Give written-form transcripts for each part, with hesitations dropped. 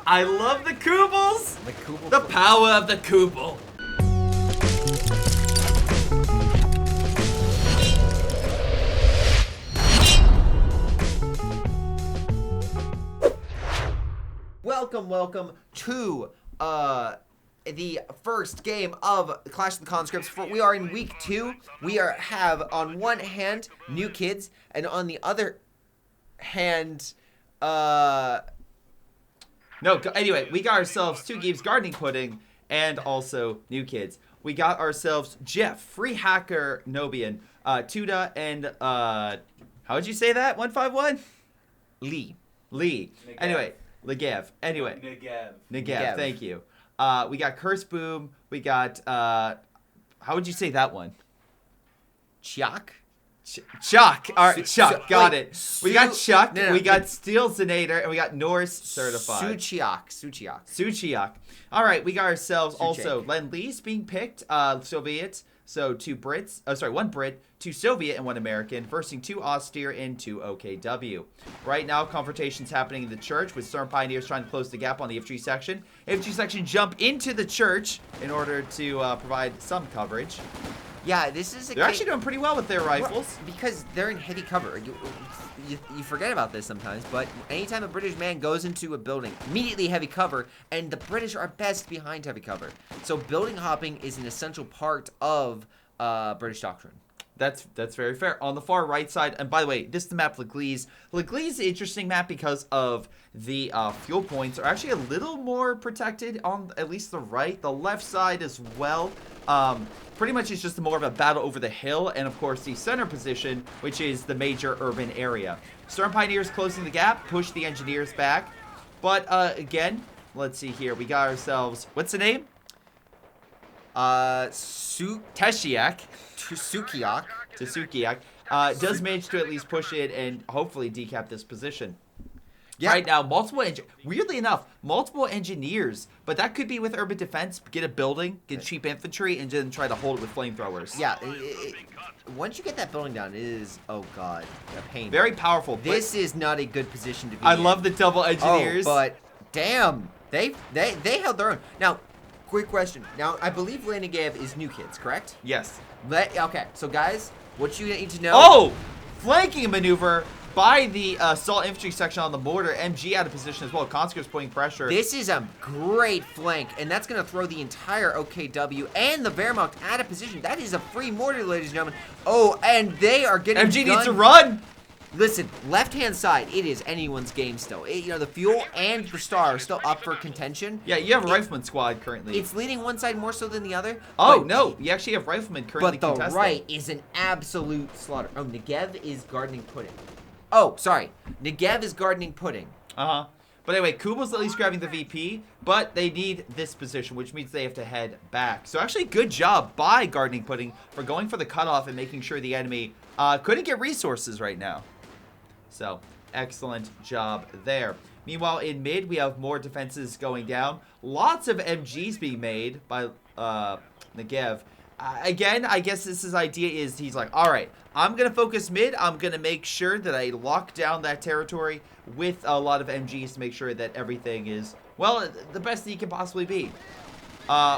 I love the Kubels. The Kubel. The power of the Kubel. Welcome to the first game of Clash of the Conscripts. We are in week 2. We have on one hand new kids, and on the other hand, Anyway, we got ourselves 2 games, Gardening Pudding, and also new kids. We got ourselves Jeff, Free Hacker, Nobian, Tuda, and how would you say that? 151? Lee. Negev. Anyway, Legev. Anyway. Negev. Thank you. We got Curse Boom. We got how would you say that one? Chuck. Chuck. All right, Chuck. Got wait, it. We got Chuck. No, we got Steel Zinator, and we got Norse Certified. Suchiak. All right, we got ourselves Suchek. also Len Lee's being picked. Soviet. So 2 Brits. Oh, sorry, 1 Brit, 2 Soviet, and 1 American. Versing 2 Austere and 2 OKW. Right now, confrontations happening in the church with Storm Pioneers trying to close the gap on the infantry section. Infantry section jump into the church in order to provide some coverage. Yeah, this is. They're actually doing pretty well with their rifles. Because they're in heavy cover. You forget about this sometimes, but anytime a British man goes into a building, immediately heavy cover, and the British are best behind heavy cover. So building hopping is an essential part of British doctrine. That's very fair. On the far right side, and by the way, this is the map Leglise. Leglise is an interesting map because of the fuel points are actually a little more protected on at least the right. The left side as well. Pretty much it's just more of a battle over the hill, and of course the center position, which is the major urban area. Storm Pioneers closing the gap, push the engineers back. But again, let's see here. We got ourselves, what's the name? Teshiak. Tsukiak does manage to at least push it and hopefully decap this position. Yeah. Right now, weirdly enough, multiple engineers, but that could be with urban defense. Get a building, get cheap infantry, and then try to hold it with flamethrowers. Yeah, once you get that building down, it is, oh god, a pain. Very powerful. This is not a good position to be in. I love the double engineers. Oh, but damn, they held their own. Now, quick question. Now, I believe Negev is new kids, correct? Yes. Okay, so guys, what you need to know. Oh! Flanking maneuver by the assault infantry section on the mortar. MG out of position as well. Conscripts putting pressure. This is a great flank, and that's going to throw the entire OKW and the Wehrmacht out of position. That is a free mortar, ladies and gentlemen. Oh, and they are getting MG needs to run! Listen, left-hand side, it is anyone's game still. The fuel and the star are still up for contention. Yeah, you have a rifleman squad currently. It's leading one side more so than the other. Oh, no, you actually have riflemen currently contesting. But the right is an absolute slaughter. Oh, Negev is gardening pudding. Oh, sorry. Negev is gardening pudding. Uh-huh. But anyway, Kuba's at least grabbing the VP, but they need this position, which means they have to head back. So actually, good job by Gardening Pudding for going for the cutoff and making sure the enemy couldn't get resources right now. So, excellent job there. Meanwhile, in mid, we have more defenses going down. Lots of MGs being made by Negev. Again, I guess his idea is he's like, all right, I'm going to focus mid. I'm going to make sure that I lock down that territory with a lot of MGs to make sure that everything is, well, the best that you can possibly be.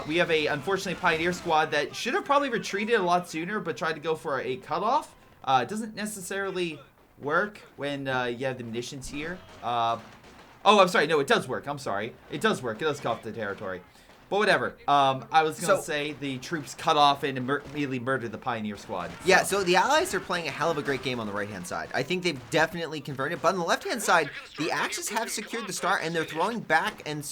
We have unfortunately, Pioneer squad that should have probably retreated a lot sooner, but tried to go for a cutoff. It doesn't necessarily work when you have the munitions here. Oh, I'm sorry. No, it does work. I'm sorry. It does work. It does cut off the territory. But whatever. I was going to say the troops cut off and immediately murdered the Pioneer squad. So. Yeah, so the Allies are playing a hell of a great game on the right-hand side. I think they've definitely converted. But on the left-hand side, the Axis have secured the star, and they're throwing back and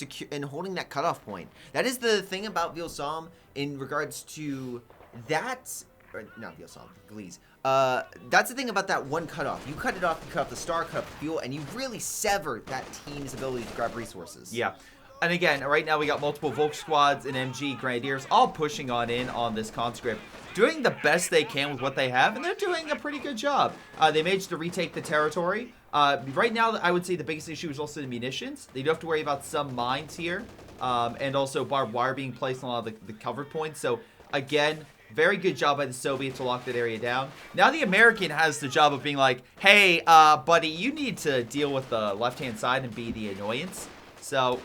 holding that cutoff point. That is the thing about Vilsam in regards to that... Or, not Vilsam, Glees. That's the thing about that one cutoff. You cut it off, you cut off the star, cut off the fuel, and you really sever that team's ability to grab resources. Yeah. And again, right now we got multiple Volk squads and MG Grenadiers all pushing on in on this conscript, doing the best they can with what they have, and they're doing a pretty good job. They managed to retake the territory. Right now, I would say the biggest issue is also the munitions. They do have to worry about some mines here, and also barbed wire being placed on a lot of the cover points. So again, very good job by the Soviets to lock that area down. Now the American has the job of being like, hey, buddy, you need to deal with the left-hand side and be the annoyance. So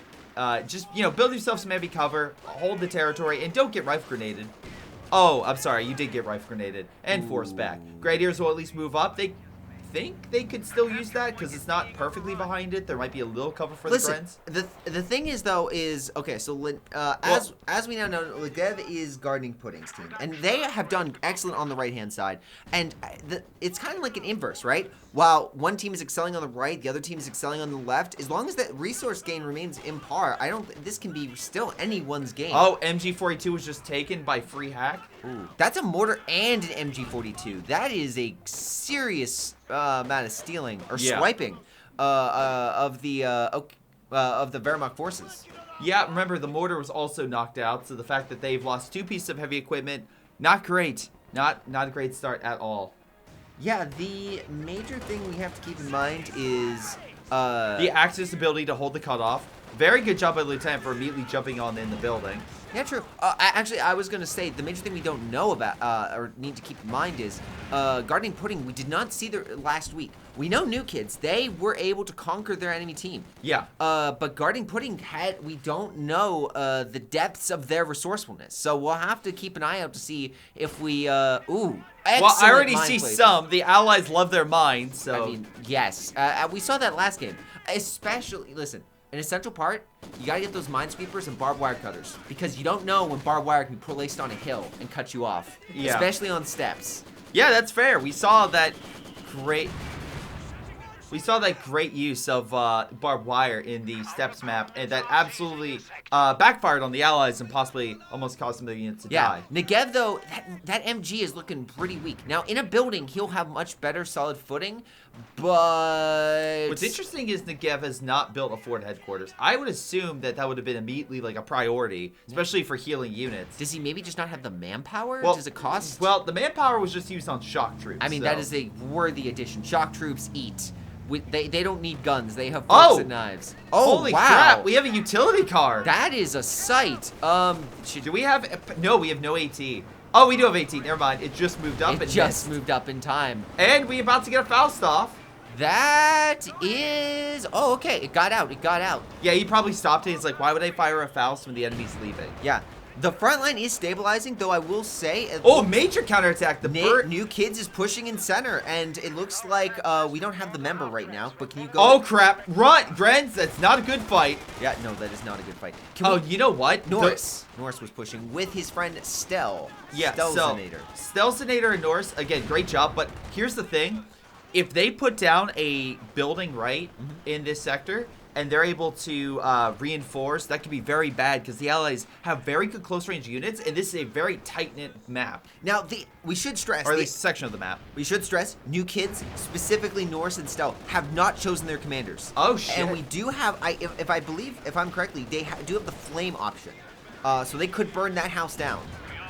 just, build yourself some heavy cover, hold the territory, and don't get rifle grenaded. Oh, I'm sorry, you did get rifle grenaded and forced back. Grenadiers will at least move up. They think they could still use that because it's not perfectly behind it. There might be a little cover for the Grens. The thing is though is okay. So as we now know, Legev is Gardening Pudding's team, and they have done excellent on the right hand side. And it's kind of like an inverse, right? While one team is excelling on the right, the other team is excelling on the left. As long as that resource gain remains in par, this can be still anyone's game. Oh, MG42 was just taken by free hack. Ooh, that's a mortar and an MG42. That is a serious amount of stealing or swiping of the Wehrmacht forces. Yeah, remember the mortar was also knocked out, so the fact that they've lost 2 pieces of heavy equipment, not great. Not a great start at all. Yeah, the major thing we have to keep in mind is the Axis ability to hold the cutoff. Very good job by Lieutenant for immediately jumping on in the building. Yeah, true. Actually, I was going to say the major thing we don't know about or need to keep in mind is Gardening Pudding. We did not see their last week. We know New Kids. They were able to conquer their enemy team. Yeah. But Gardening Pudding we don't know the depths of their resourcefulness. So we'll have to keep an eye out to see if we, well, I already see some. The Allies love their mines, so. I mean, yes. We saw that last game. Especially, listen. An essential part, you gotta get those minesweepers and barbed wire cutters, because you don't know when barbed wire can be placed on a hill and cut you off, especially on steps. Yeah, that's fair. We saw that great use of barbed wire in the steps map, and that absolutely backfired on the Allies and possibly almost caused some of the units to die. Negev, though, that MG is looking pretty weak. Now, in a building, he'll have much better solid footing, but... What's interesting is Negev has not built a fort headquarters. I would assume that would have been immediately like a priority, especially for healing units. Does he maybe just not have the manpower? Well, does it cost? Well, the manpower was just used on shock troops. I mean, so. that is a worthy addition. Shock troops eat. They don't need guns. They have forks and knives. Oh, holy wow. crap. We have a utility car. That is a sight. Do we have... No, we have no AT. Oh, we do have AT. Never mind. It just moved up. It just moved up in time. And we about to get a Faust off. That is... Oh, okay. It got out. It got out. Yeah, he probably stopped it. He's like, why would I fire a Faust when the enemy's leaving? Yeah. The front line is stabilizing, though I will say... Major counterattack. New Kids is pushing in center, and it looks like we don't have the member right now, but can you go... Oh, crap. Run, Grens. That's not a good fight. Yeah, no, that is not a good fight. You know what? Norris was pushing with his friend Stel. Yeah, Stelzenator. Stelzenator and Norris, again, great job, but here's the thing. If they put down a building right in this sector... and they're able to reinforce, that could be very bad because the Allies have very good close range units, and this is a very tight-knit map. Now, we should stress... Or at least a section of the map. We should stress, New Kids, specifically Norris and Stel, have not chosen their commanders. Oh, shit. And we do have, if I'm correctly, they do have the flame option. So they could burn that house down.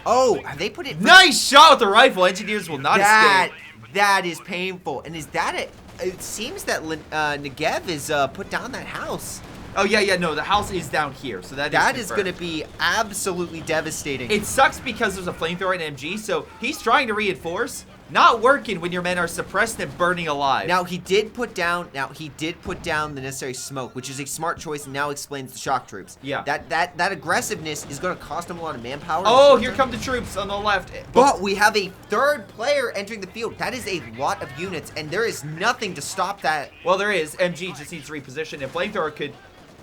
Oh, have they put it... Nice shot with the rifle. Engineers will not escape. That is painful. And is that it? It seems that Negev is put down that house. Oh, yeah, no, the house is down here, so that is going to be absolutely devastating. It sucks because there's a flamethrower and MG, so he's trying to reinforce. Not working when your men are suppressed and burning alive. Now he did put down the necessary smoke, which is a smart choice, and now explains the shock troops. Yeah. That aggressiveness is going to cost him a lot of manpower. Oh, here come the troops on the left. But we have a third player entering the field. That is a lot of units, and there is nothing to stop that. Well, there is. MG just needs to reposition, and flamethrower could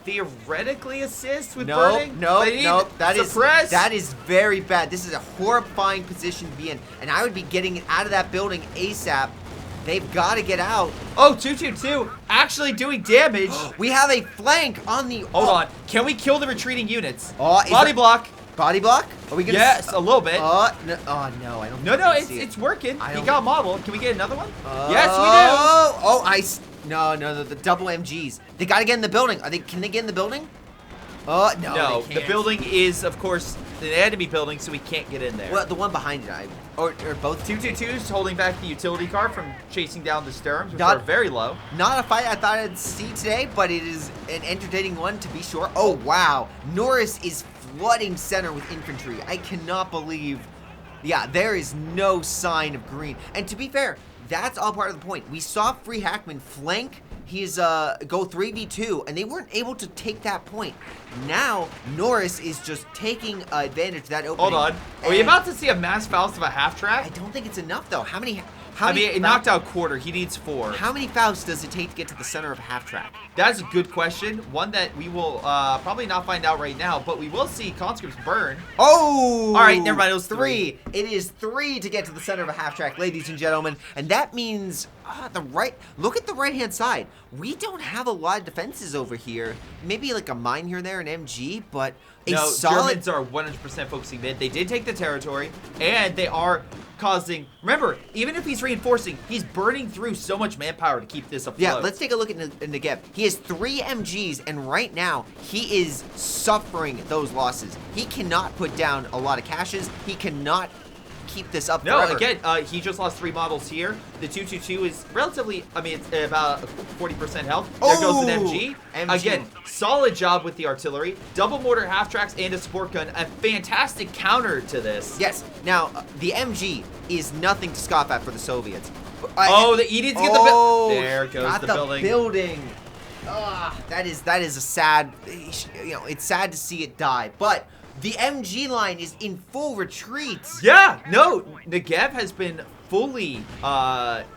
theoretically assist with burning. No. That is very bad. This is a horrifying position to be in, and I would be getting it out of that building ASAP. They've got to get out. Oh, 222 actually doing damage. We have a flank on the... Hold on. Can we kill the retreating units? Body block. Body block? Are we gonna... Yes, a little bit. No, I don't. No, it's working. He got modeled. Can we get another one? Yes, we do. No, the double MGs. They gotta get in the building. Can they get in the building? No, they the can't. building is, of course, an enemy building, so we can't get in there. Well, the one behind it, or both. 222's holding back the utility car from chasing down the Sturms, which are very low. Not a fight I thought I'd see today, but it is an entertaining one to be sure. Oh, wow. Norris is flooding center with infantry. I cannot believe... Yeah, there is no sign of green. And to be fair, that's all part of the point. We saw Free Hackman flank his go 3v2, and they weren't able to take that point. Now, Norris is just taking advantage of that opening. Hold on. Are we about to see a mass Faust of a half track? I don't think it's enough, though. How many it knocked out quarter. He needs 4. How many Fausts does it take to get to the center of a half track? That's a good question. One that we will probably not find out right now, but we will see conscripts burn. Oh! All right, never mind. It was 3. It is 3 to get to the center of a half track, ladies and gentlemen. And that means look at the right-hand side. We don't have a lot of defenses over here. Maybe like a mine here and there, an MG, but Germans are 100% focusing mid. They did take the territory, and they are causing... Remember, even if he's reinforcing, he's burning through so much manpower to keep this afloat. Yeah, let's take a look at Negev. He has 3 MGs, and right now, he is suffering those losses. He cannot put down a lot of caches. He cannot keep this up forever. Again, he just lost 3 models here. The 222 is relatively, it's about 40% health. There goes an MG. Again, solid job with the artillery. Double mortar half tracks and a support gun. A fantastic counter to this. Yes. Now, the MG is nothing to scoff at for the Soviets. He needs to get the building. There goes the building. That is a sad, it's sad to see it die, but the MG line is in full retreat. Yeah, no, Negev has been fully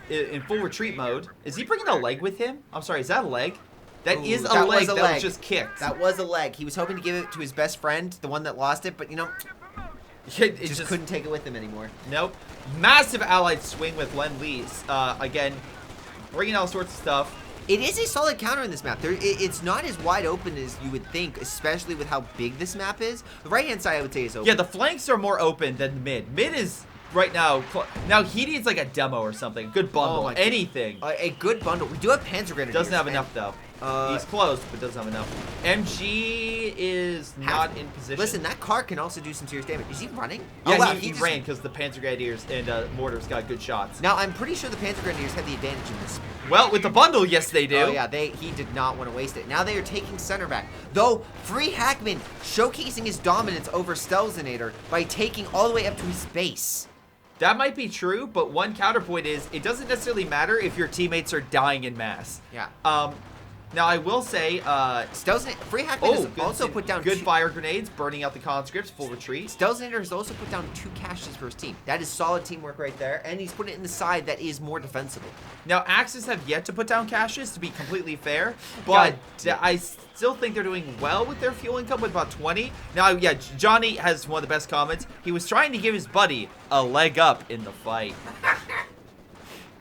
in full retreat mode. Is he bringing a leg with him? I'm sorry, is that a leg? That is a leg that was just kicked. That was a leg. He was hoping to give it to his best friend, the one that lost it, but it just couldn't take it with him anymore. Nope. Massive allied swing with Lend-Lease. Again, bringing all sorts of stuff. It is a solid counter in this map. It's not as wide open as you would think, especially with how big this map is. The right-hand side, I would say, is open. Yeah, the flanks are more open than the mid. Mid is right now. Now he needs like a demo or something. A good bundle, anything. A good bundle. We do have Panzer Grenadiers. Doesn't have enough though. He's close, but doesn't have enough. MG is not in position. Listen, that car can also do some serious damage. Is he running? Yeah, he ran because the Panzer Grenadiers and mortars got good shots. Now, I'm pretty sure the Panzer Grenadiers have the advantage in this. Well, with the bundle, yes, they do. Oh, yeah, he did not want to waste it. Now they are taking center back. Though, Free Hackman showcasing his dominance over Stelzinator by taking all the way up to his base. That might be true, but one counterpoint is it doesn't necessarily matter if your teammates are dying in mass. Yeah. Now, I will say, Free Hackman has also put down good fire grenades, burning out the conscripts, full retreat. Stelzinator has also put down 2 caches for his team. That is solid teamwork right there, and he's put it in the side that is more defensible. Now, Axis have yet to put down caches, to be completely fair, but I still think they're doing well with their fuel income with about 20. Now, yeah, Johnny has one of the best comments. He was trying to give his buddy a leg up in the fight.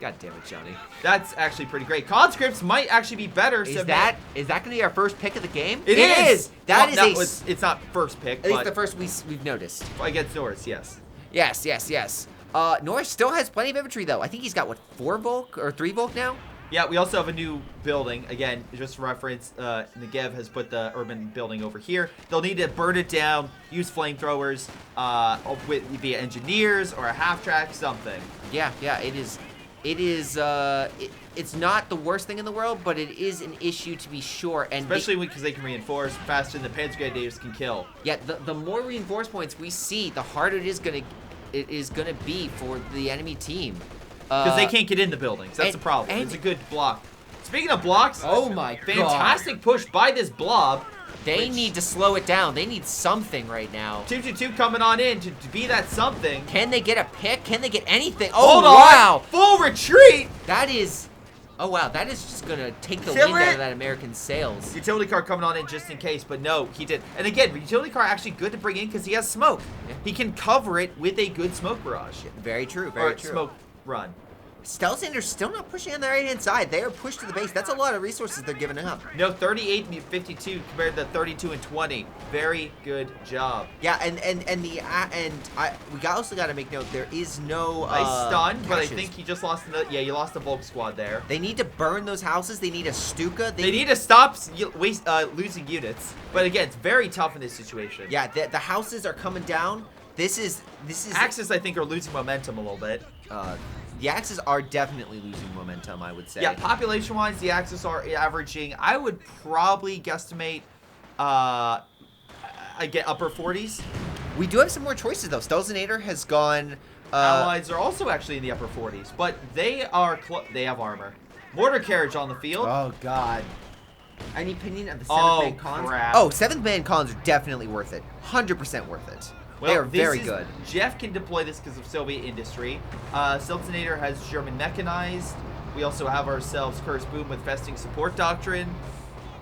God damn it, Johnny. That's actually pretty great. Conscripts might actually be better. Is that going to be our first pick of the game? It is. It's not first pick. At least the first we've noticed. Against Norris, yes. Yes. Norris still has plenty of infantry, though. I think he's got, 4 Volk or 3 Volk now? Yeah, we also have a new building. Again, just for reference, Negev has put the urban building over here. They'll need to burn it down, use flamethrowers, via engineers or a half-track, something. Yeah, it is... It's not the worst thing in the world, but it is an issue to be sure. And especially because they can reinforce faster than the Panzer Grenadiers can kill. Yeah, the more reinforce points we see, the harder it is gonna be for the enemy team. Because they can't get in the buildings. That's the problem. It's a good block. Speaking of blocks, oh my god, fantastic push by this blob. They need to slow it down. They need something right now. 222 coming on in to be that something. Can they get a pick? Can they get anything? Oh, wow. Full retreat. That is... Oh, wow. That is just going to take the wind out of that American sails. Utility car coming on in just in case, but no, he did. And again, utility car actually good to bring in because he has smoke. Yeah. He can cover it with a good smoke barrage. Very true. Very true. Smoke run. Stelzinder's still not pushing on the right-hand side. They are pushed to the base. That's a lot of resources they're giving up. No, 38 and 52 compared to 32 and 20. Very good job. Yeah, we also got to make note there is no nice stun, caches. But I think he just lost you lost the Volk squad there. They need to burn those houses. They need a Stuka. They need to stop losing units. But again, it's very tough in this situation. Yeah, the houses are coming down. This is Axis, I think, are losing momentum a little bit. The Axis are definitely losing momentum, I would say. Yeah, population-wise, the Axis are averaging, I would probably guesstimate, I get upper 40s. We do have some more choices, though. Stelzinator has gone Allies are also actually in the upper 40s, but they have armor. Mortar carriage on the field. Oh, God. Any opinion of the 7th Oh, man cons? crap. Oh, 7th man cons are definitely worth it. 100% worth it. Well, they are very good. Jeff can deploy this because of Soviet industry. Stiltonator has German mechanized. We also have ourselves Curse Boom with Vesting Support Doctrine.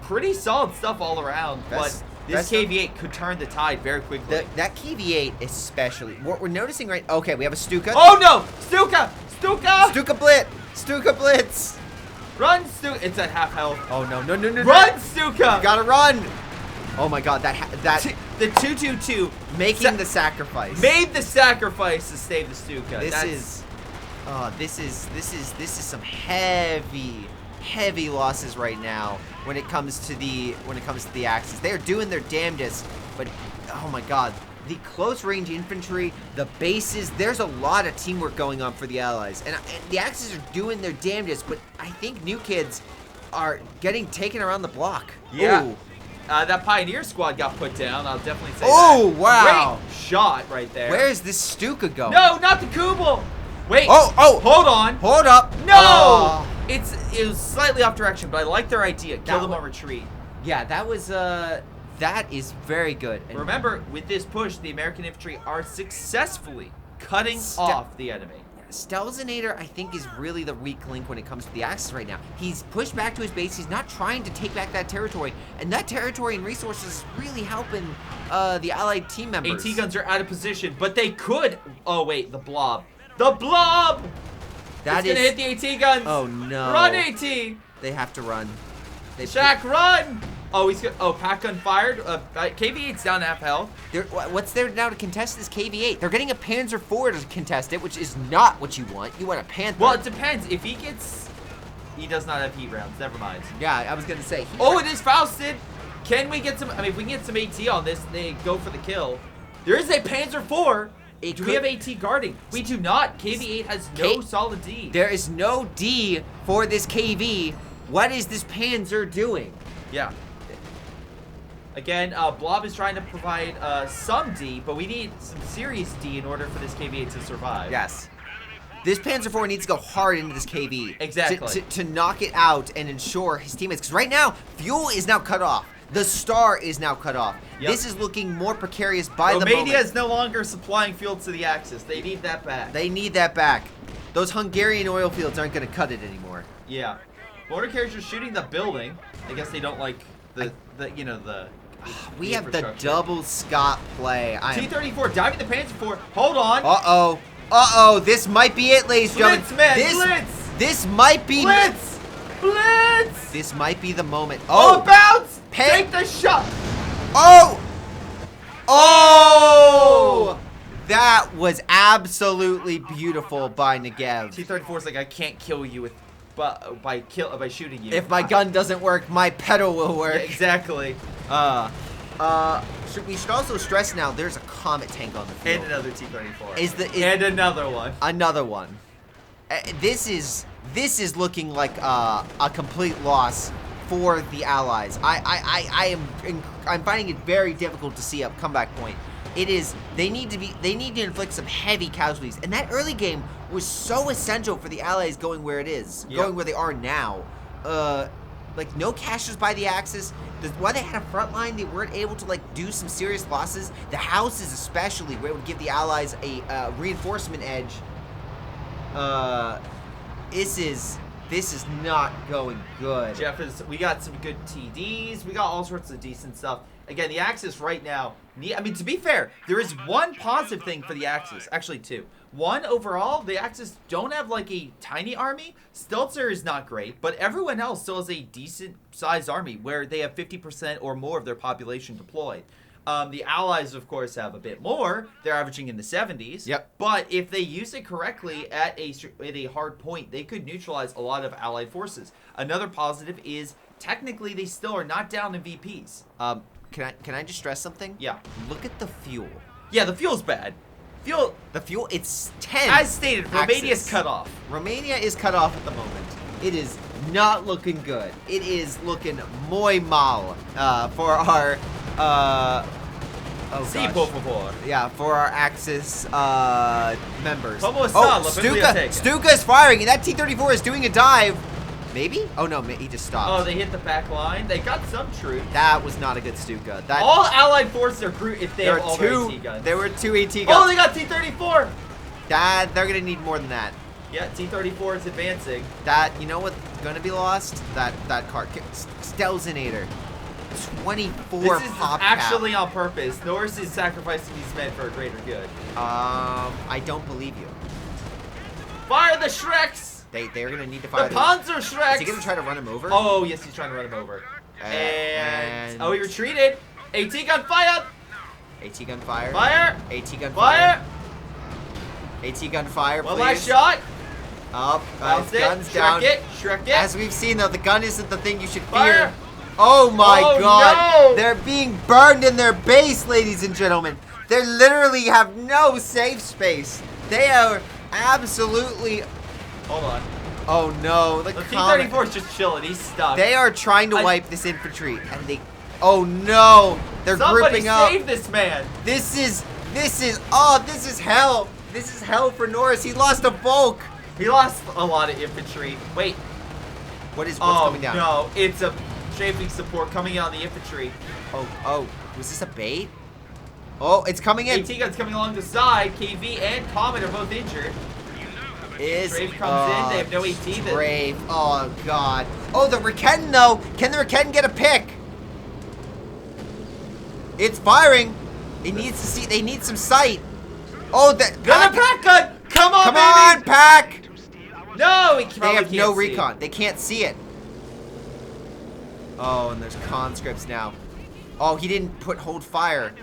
Pretty solid stuff all around, but this KV-8 could turn the tide very quickly. That KV-8 especially. What we're noticing okay, we have a Stuka. Oh no! Stuka! Stuka! Stuka Blitz! Stuka Blitz! Run, Stuka! It's at half health. Oh no. Run, Stuka! You gotta run! Oh my god, the 222 making the sacrifice. Made the sacrifice to save the Stuka. This is some heavy losses right now when it comes to the Axis. They are doing their damnedest, but oh my god, the close range infantry, the bases, there's a lot of teamwork going on for the Allies, and the Axis are doing their damnedest, but I think new kids are getting taken around the block. Yeah. Ooh. That Pioneer squad got put down. I'll definitely say that. Wow. Great shot right there. Where is this Stuka going? No, not the Kubel. Wait. Oh. Hold on. Hold up. No. Oh. It was slightly off direction, but I like their idea. Kill them on retreat. Yeah, that is very good. And remember, with this push, the American infantry are successfully cutting off the enemy. Stelzonator, I think, is really the weak link when it comes to the Axis right now. He's pushed back to his base. He's not trying to take back that territory. And that territory and resources is really helping the Allied team members. AT guns are out of position, but they could... Oh, wait, the blob. The blob! It's going to hit the AT guns. Oh, no. Run, AT! They have to run. Shaq, run! Oh, he's got... Oh, pack gun fired. KV-8's down half health. What's there now to contest this KV-8? They're getting a Panzer IV to contest it, which is not what you want. You want a Panther. Well, it depends. If he gets... He does not have heat rounds. Never mind. Yeah, I was going to say. Oh, it is Fausted. Can we get some... I mean, if we can get some AT on this, they go for the kill. There is a Panzer IV. Do we have AT guarding? We do not. KV-8 has no solid D. There is no D for this KV. What is this Panzer doing? Yeah. Again, Blob is trying to provide some D, but we need some serious D in order for this KV-8 to survive. Yes. This Panzer IV needs to go hard into this KV. Exactly. To knock it out and ensure his teammates. Because right now, fuel is now cut off. The star is now cut off. Yep. This is looking more precarious by the moment. Romania is no longer supplying fuel to the Axis. They need that back. They need that back. Those Hungarian oil fields aren't going to cut it anymore. Yeah. Mortar carriers are shooting the building. I guess they don't like we have the double Scott play. T-34 diving the Panzer IV. Hold on. Uh-oh. This might be it, ladies and gentlemen. Blitz. This might be... Blitz. This might be the moment. Oh, bounce. Take the shot. Oh! That was absolutely beautiful by Negev. T-34 is like, I can't kill you by shooting you. If my gun doesn't work, my pedal will work. Yeah, exactly. We should also stress now there's a Comet tank on the field. And another T-34. And another one. Another one. This is looking like a complete loss for the Allies. I'm finding it very difficult to see a comeback point. They need to inflict some heavy casualties, and that early game was so essential for the Allies going where it is, going where they are now. Like no caches by the Axis. While they had a front line, they weren't able to do some serious losses. The houses especially were able to give the Allies a reinforcement edge. This is not going good. Jeff, we got some good TDs. We got all sorts of decent stuff. Again, the Axis right now, I mean, to be fair, there is one positive thing for the Axis. Actually, two. One, overall, the Axis don't have like a tiny army. Stelzer is not great, but everyone else still has a decent-sized army where they have 50% or more of their population deployed. The Allies, of course, have a bit more. They're averaging in the 70s. Yep. But if they use it correctly at a hard point, they could neutralize a lot of Allied forces. Another positive is technically they still are not down in VPs. Can I just stress something? Yeah. Look at the fuel. Yeah, the fuel's bad. The fuel, it's 10. As stated, Romania's cut off. Romania is cut off at the moment. It is not looking good. It is looking muy mal for Oh, Si, gosh. por favor. Yeah, for our Axis members. Como está Oh, la Stuka! biblioteca? Stuka is firing, and that T-34 is doing a dive. Maybe? Oh, no, he just stopped. Oh, they hit the back line. They got some troops. That was not a good Stuka. That, All Allied forces are brute if they there have were all their AT guns. There were 2 AT guns. Oh, they got T-34. That, they're going to need more than that. Yeah, T-34 is advancing. That, you know what's going to be lost? That card. Stelzinator. 24 This is pop actually on purpose. Norris is sacrificing these men for a greater good. I don't believe you. Fire the Shreks! They're going to need to The fire Panzer Is Shreks! he going to try to run him over? Oh, yes, he's trying to run him over. And oh, he retreated. AT gun fire! AT gun fire. Fire! AT gun Fire! AT gun fire, One please. last shot. Up. Bounce it. Guns Shrek down. it. Shrek it. As we've seen, though, the gun isn't the thing you should Fire. fear. Oh my Oh, god. no. They're being burned in their base, ladies and gentlemen. They literally have no safe space. They are absolutely... Hold on. Oh no. The T-34 is just chilling. He's stuck. They are trying to wipe this infantry. And they... Oh no. They're Somebody grouping up. save this man. This is hell. This is hell for Norris. He lost a bulk. He lost a lot of infantry. Wait. What's Oh, coming down? no. It's a strafing support coming out of the infantry. Oh, was this a bait? Oh, it's coming in. AT guns coming along the side. KV and Comet are both injured. Strafe comes in. They have no AT. Strafe. Oh, God. Oh, the Riken, though. Can the Riken get a pick? It's firing. It needs to see. They need some sight. Oh, that. Gun a pack gun! Come on, Come baby! on, Pack. No, he They have no can't see. recon. They can't see it. Oh, and there's conscripts now. Oh, he didn't hold fire.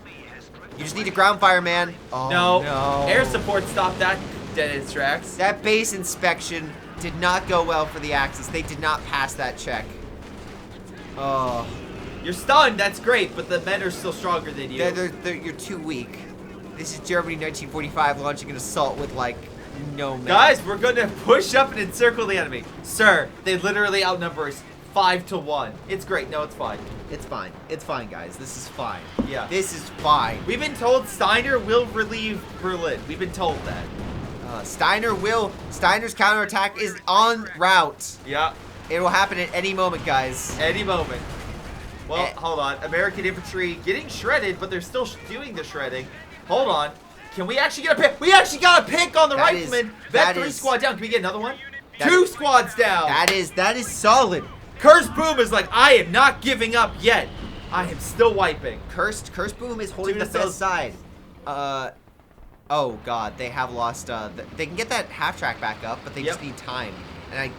You just need to ground fire, man. Oh, No. Air support stopped that dead in its tracks. That base inspection did not go well for the Axis. They did not pass that check. Oh. You're stunned. That's great, but the men are still stronger than you. You're too weak. This is Germany 1945 launching an assault with, like, no men. Guys, we're going to push up and encircle the enemy. Sir, they literally outnumber us 5-1. It's great. No, it's fine. It's fine. It's fine, guys. This is fine. Yeah. This is fine. We've been told Steiner will relieve Berlin. We've been told that. Steiner's counterattack is en route. Yeah. It will happen at any moment, guys. Any moment. Well, hold on. American infantry getting shredded, but they're still doing the shredding. Hold on. Can we actually get a pick? We actually got a pick on the rifleman. That 3 squad down. Can we get another one? 2 squads down. That is solid. Curse Boom is like, I am not giving up yet. I am still wiping. Curse Boom is holding the best side. Oh god, they have lost. They can get that half track back up, but they just need time. And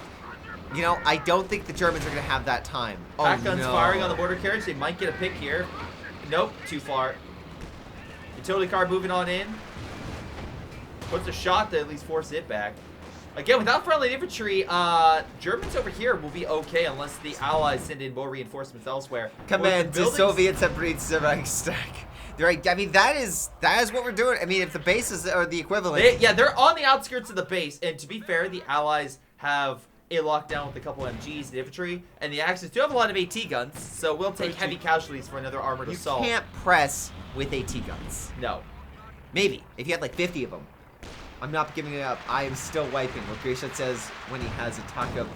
I don't think the Germans are gonna have that time. Pack guns firing on the border carriage. They might get a pick here. Nope, too far. Utility car moving on in. Puts a shot to at least force it back. Again, without friendly infantry, Germans over here will be okay unless the Allies send in more reinforcements elsewhere. Command to Soviet separates the Reichstag. Right. I mean, that is what we're doing. I mean, if the bases are the equivalent. They're on the outskirts of the base, and to be fair, the Allies have a lockdown with a couple MGs and infantry, and the Axis do have a lot of AT guns, so we'll take heavy casualties for another armored assault. You can't press with AT guns. No. Maybe if you had like 50 of them. I'm not giving it up. I am still wiping. What Greyshot says when he has a taco.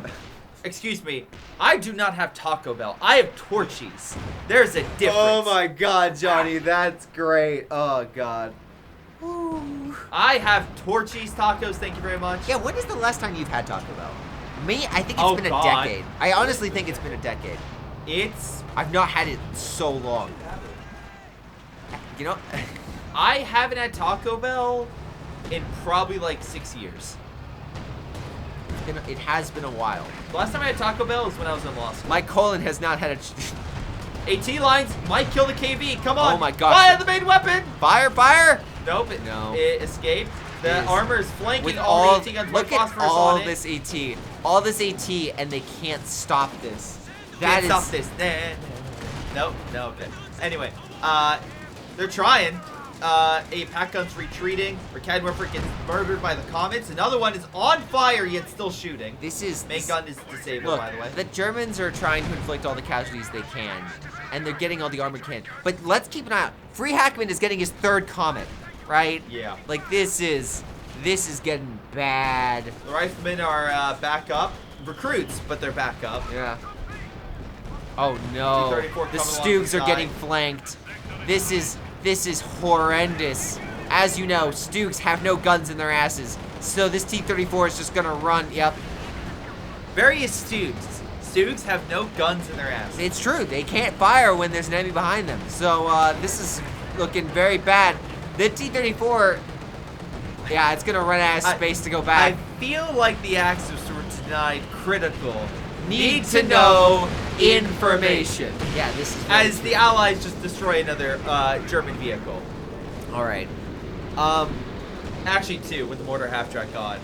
Excuse me. I do not have Taco Bell. I have Torchies. There's a difference. Oh my god, Johnny. That's great. Oh god. Ooh. I have Torchies tacos. Thank you very much. Yeah, when is the last time you've had Taco Bell? Me, I think it's been a decade. I honestly think it's been a decade. I've not had it so long. You know? I haven't had Taco Bell in probably like 6 years. It has been a while. The last time I had Taco Bell was when I was in law school. My colon has not had a... AT lines might kill the KV. Come on. Oh my gosh. Fire the main weapon. Fire! Nope. No. It escaped. The armor is flanking with all the AT guns. Look at all this AT. All this AT, and they can't stop this. Can't stop this. Nope. No, okay. Anyway, they're trying. a pack gun's retreating. Or Cadmorpher gets murdered by the comets. Another one is on fire yet still shooting. Main gun is disabled, look, by the way. The Germans are trying to inflict all the casualties they can, and they're getting all the armor can. But let's keep an eye out. Free Hackman is getting his 3rd comet, right? Yeah. Like this is getting bad. The riflemen are back up. Recruits, but they're back up. Yeah. Oh no. T-34 The coming Stoogs are alongside. getting flanked. This is horrendous. As you know, Stoogs have no guns in their asses. So this T-34 is just gonna run. Yep. Very astute. Stoogs have no guns in their ass. It's true. They can't fire when there's an enemy behind them. So this is looking very bad. The T-34, yeah, it's gonna run out of space to go back. I feel like the Axis were denied critical Need to know information. Yeah, this is very as the Allies just destroy another German vehicle. all right. Actually, 2 with the mortar half-track on.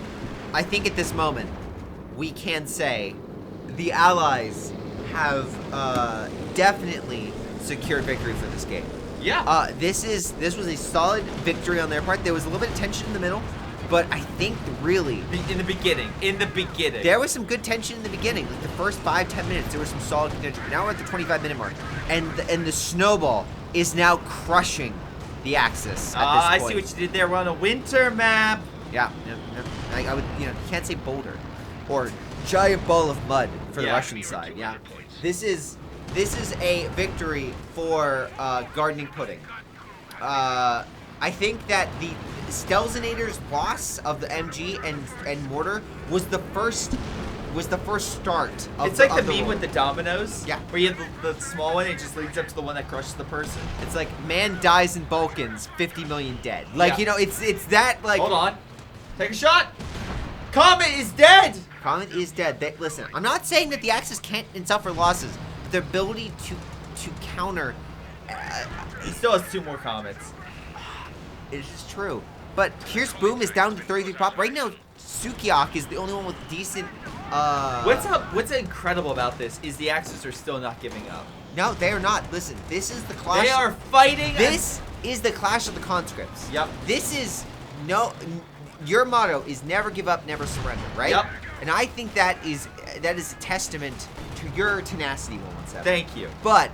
I think at this moment we can say the Allies have definitely secured victory for this game. Yeah. This was a solid victory on their part. There was a little bit of tension in the middle, but I think really in the beginning. there was some good tension in the beginning. Like the first 5-10 minutes, there was some solid contention. Now we're at the 25-minute mark, and the snowball is now crushing the Axis at this I point. see what you did there. We're on a winter map. Yeah. I would, you can't say boulder or giant ball of mud for the Yeah. Russian side. Yeah. This is a victory for gardening pudding. I think that the Stelzinator's loss of the MG and mortar was the first start of It's like the of meme roll. with the dominoes. Yeah. Where you have the small one, it just leads up to the one that crushes the person. It's like man dies in Balkans, 50 million dead. Like Yeah. it's that like. Hold on. Take a shot. Comet is dead. Comet is dead. Listen, I'm not saying that the Axis can't and suffer losses, but their ability to counter He still has 2 more comets. is true. But Pierce Boom is down to 33 prop. Right now, Sukiok is the only one with decent... What's incredible about this is the Axis are still not giving up. No, they are not. Listen, this is the clash... They are fighting. This is the clash of the conscripts. Yep. This is... Your motto is never give up, never surrender, right? Yep. And I think that is a testament to your tenacity, 117. Thank you. But...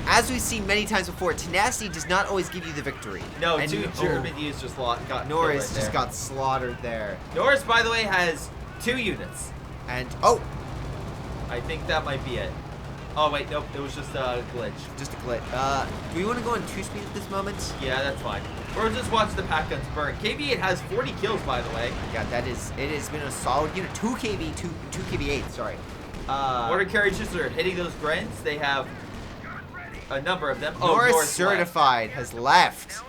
as we've seen many times before, tenacity does not always give you the victory. No, And 2 German units just got Norris killed right just there. got slaughtered there. Norris, by the way, has 2 units. And, I think that might be it. Oh, wait, nope. It was just a glitch. just a glitch. Do we want to go on 2-speed at this moment? Yeah, that's fine. Or just watch the pack guns burn. KB8 has 40 kills, by the way. Yeah, it has been a solid unit. 2 KB8, sorry. Mortar carriages are hitting those Grens. They have a number of them. Norris Norris certified has left.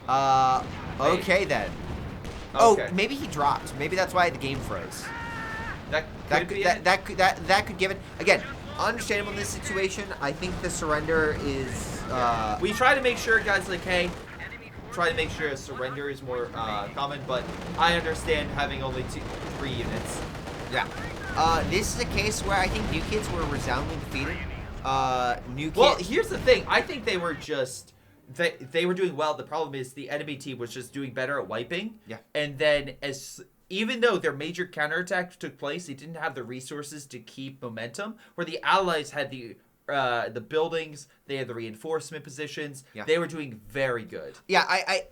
Okay then. Okay. Oh, maybe he dropped. Maybe that's why the game froze. That That could give it again. Understandable in this situation. I think the surrender is. we try to make sure, guys, like, hey, try to make sure a surrender is more common, but I understand having only 3 units. Yeah. This is a case where I think New Kids were resoundingly defeated. New Kids. Well, here's the thing. I think they were just they were doing well. The problem is the enemy team was just doing better at wiping. Yeah. And then even though their major counterattack took place, they didn't have the resources to keep momentum. Where the Allies had the buildings, they had the reinforcement positions. Yeah. They were doing very good. Yeah,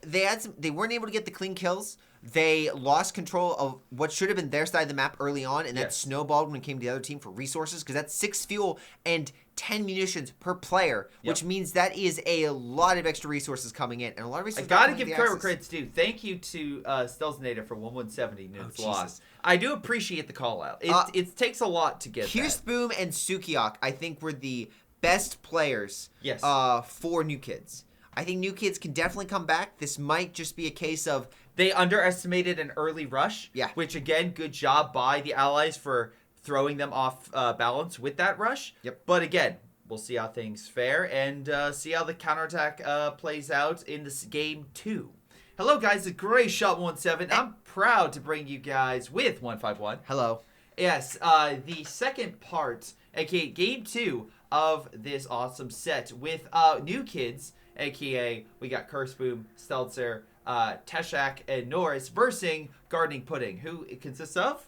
they weren't able to get the clean kills. They lost control of what should have been their side of the map early on, and that Yes. snowballed when it came to the other team for resources, because that's 6 fuel and 10 munitions per player, which means that is a lot of extra resources coming in, and a lot of I resources. gotta coming give with the credit where Axis. credit's due. Thank you to Stelzinator for 1170 units Jesus. lost. I do appreciate the call out. It takes a lot to get Pierce that. Boom and Sukiok, I think, were the best players Yes. for New Kids. I think New Kids can definitely come back. This might just be a case of They underestimated an early rush. Yeah. Which, again, good job by the Allies for throwing them off balance with that rush. Yep. But again, we'll see how things fare and see how the counterattack plays out in this game 2. Hello, guys. It's Greyshot17. I'm proud to bring you guys with 151. hello. Yes, the second part, aka game 2 of this awesome set with New Kids aka we got Curse Boom, Stelzer, Teshak, and Norris versus Gardening Pudding, who it consists of?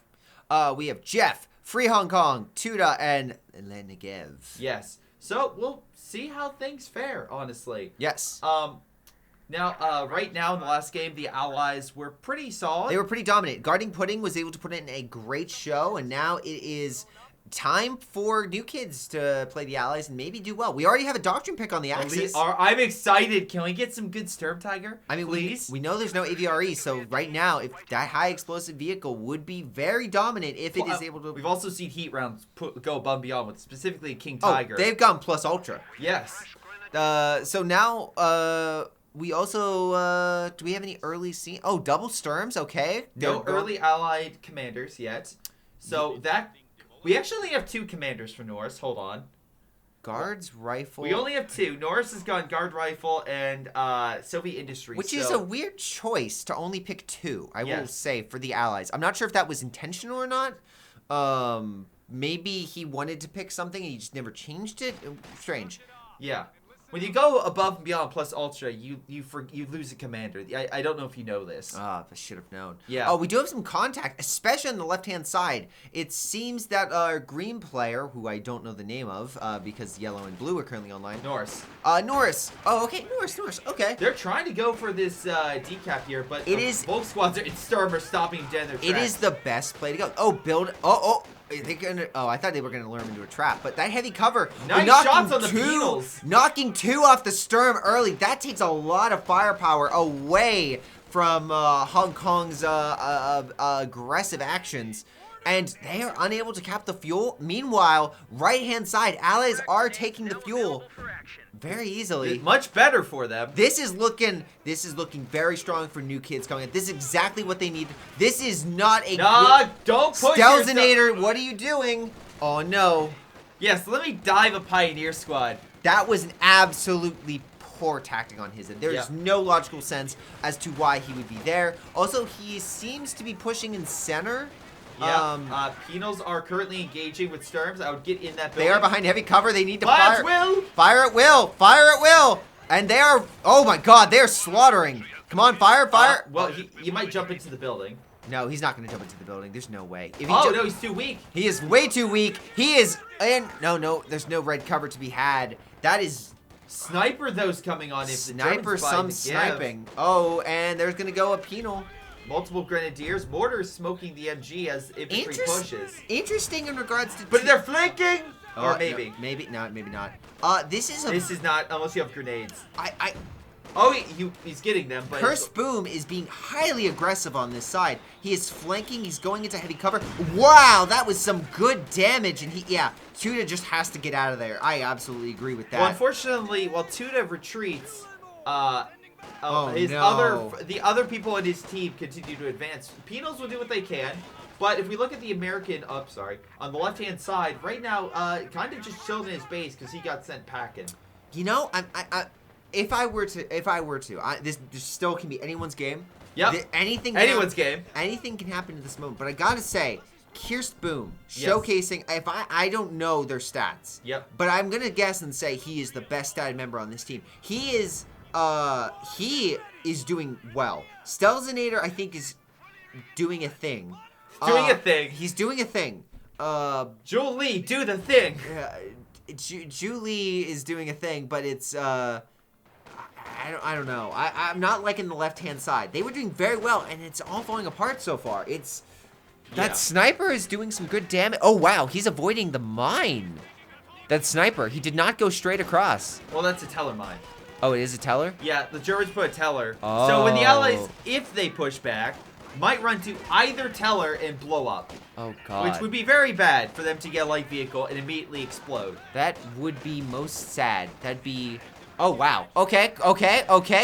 We have Jeff, Free Hong Kong, Tuda, and Lenegev. Yes. So we'll see how things fare, honestly. Yes. Now, right now in the last game, the Allies were pretty solid. They were pretty dominant. Gardening Pudding was able to put in a great show, and now it is time for new kids to play the Allies and maybe do well. We already have a Doctrine pick on the Axis. I'm excited. Can we get some good Sturm Tiger? I mean, please? we know there's no AVRE, so right now, if that high explosive vehicle would be very dominant if it is able to. We've also seen heat rounds go above and beyond with specifically King Tiger. Oh, they've gone plus ultra. Yes. So now, we also, do we have any early scene? Oh, double Sturms, okay. No early Allied commanders yet. So we actually only have 2 commanders for Norris. Hold on. Guards, rifle. We only have 2. Norris has gone guard rifle and Soviet Industries. Which is a weird choice to only pick 2, I will say, for the Allies. I'm not sure if that was intentional or not. Maybe he wanted to pick something and he just never changed it. Strange. Yeah. When you go above and beyond plus ultra, you lose a commander. I don't know if you know this. I should have known. Yeah. Oh, we do have some contact, especially on the left-hand side. It seems that our green player, who I don't know the name of, because yellow and blue are currently online. Norris. Norris. Oh, okay. Norris. Okay. They're trying to go for this decap here, but both squads in Sturm are stopping dead in their tracks. It is the best play to go. Oh, build. Oh. I thought they were gonna lure him into a trap, but that heavy cover. Nice shots on the penals. Knocking 2 off the Sturm early. That takes a lot of firepower away from Hong Kong's aggressive actions. And they are unable to cap the fuel. Meanwhile, right-hand side, Allies are taking the fuel very easily. It's much better for them. This is looking very strong for new kids coming in. This is exactly what they need. This is not a don't push Stelzinator, what are you doing? Oh no. Yes, let me dive a Pioneer squad. That was an absolutely poor tactic on his end. There is no logical sense as to why he would be there. Also, he seems to be pushing in center. Yeah, Penals are currently engaging with Sturms. I would get in that building. They are behind heavy cover. They need to fire. Fire at will. Fire at will. And they are, oh my god, they are slaughtering. Come on, fire. Well, you might jump into the building. No, he's not going to jump into the building. There's no way. No, he's too weak. He is way too weak. He is, no, there's no red cover to be had. That is... Sniper those coming on if Sniper some sniping. Oh, and there's going to go a penal. Multiple grenadiers, mortars smoking the MG as infantry pushes. Interesting in regards to. But they're flanking, or maybe. No, maybe not. This is not unless you have grenades. Oh, he's getting them. But Curse Boom is being highly aggressive on this side. He is flanking. He's going into heavy cover. Wow, that was some good damage. And Tuda just has to get out of there. I absolutely agree with that. Well, unfortunately, while Tuda retreats, the other people in his team continue to advance. Penals will do what they can, but if we look at the American, on the left-hand side, right now, kind of just chilled in his base because he got sent packing. You know, if I were to, this still can be anyone's game. Yep. Anyone's game. Anything can happen at this moment, but I gotta say, Curse Boom showcasing. If I don't know their stats. Yep. But I'm gonna guess and say he is the best statted member on this team. He is doing well. Stelzinator, I think, is doing a thing. He's doing a thing. Julie, do the thing. Julie is doing a thing, but it's I don't know. I'm not liking the left-hand side. They were doing very well, and it's all falling apart so far. That sniper is doing some good damage. Oh wow, he's avoiding the mine. That sniper, he did not go straight across. Well, that's a teller mine. Oh, it is a teller? Yeah, the Germans put a teller. Oh. So when the Allies, if they push back, might run to either teller and blow up. Oh, God. Which would be very bad for them to get a light vehicle and immediately explode. That would be most sad. That'd be... Oh, wow. Okay.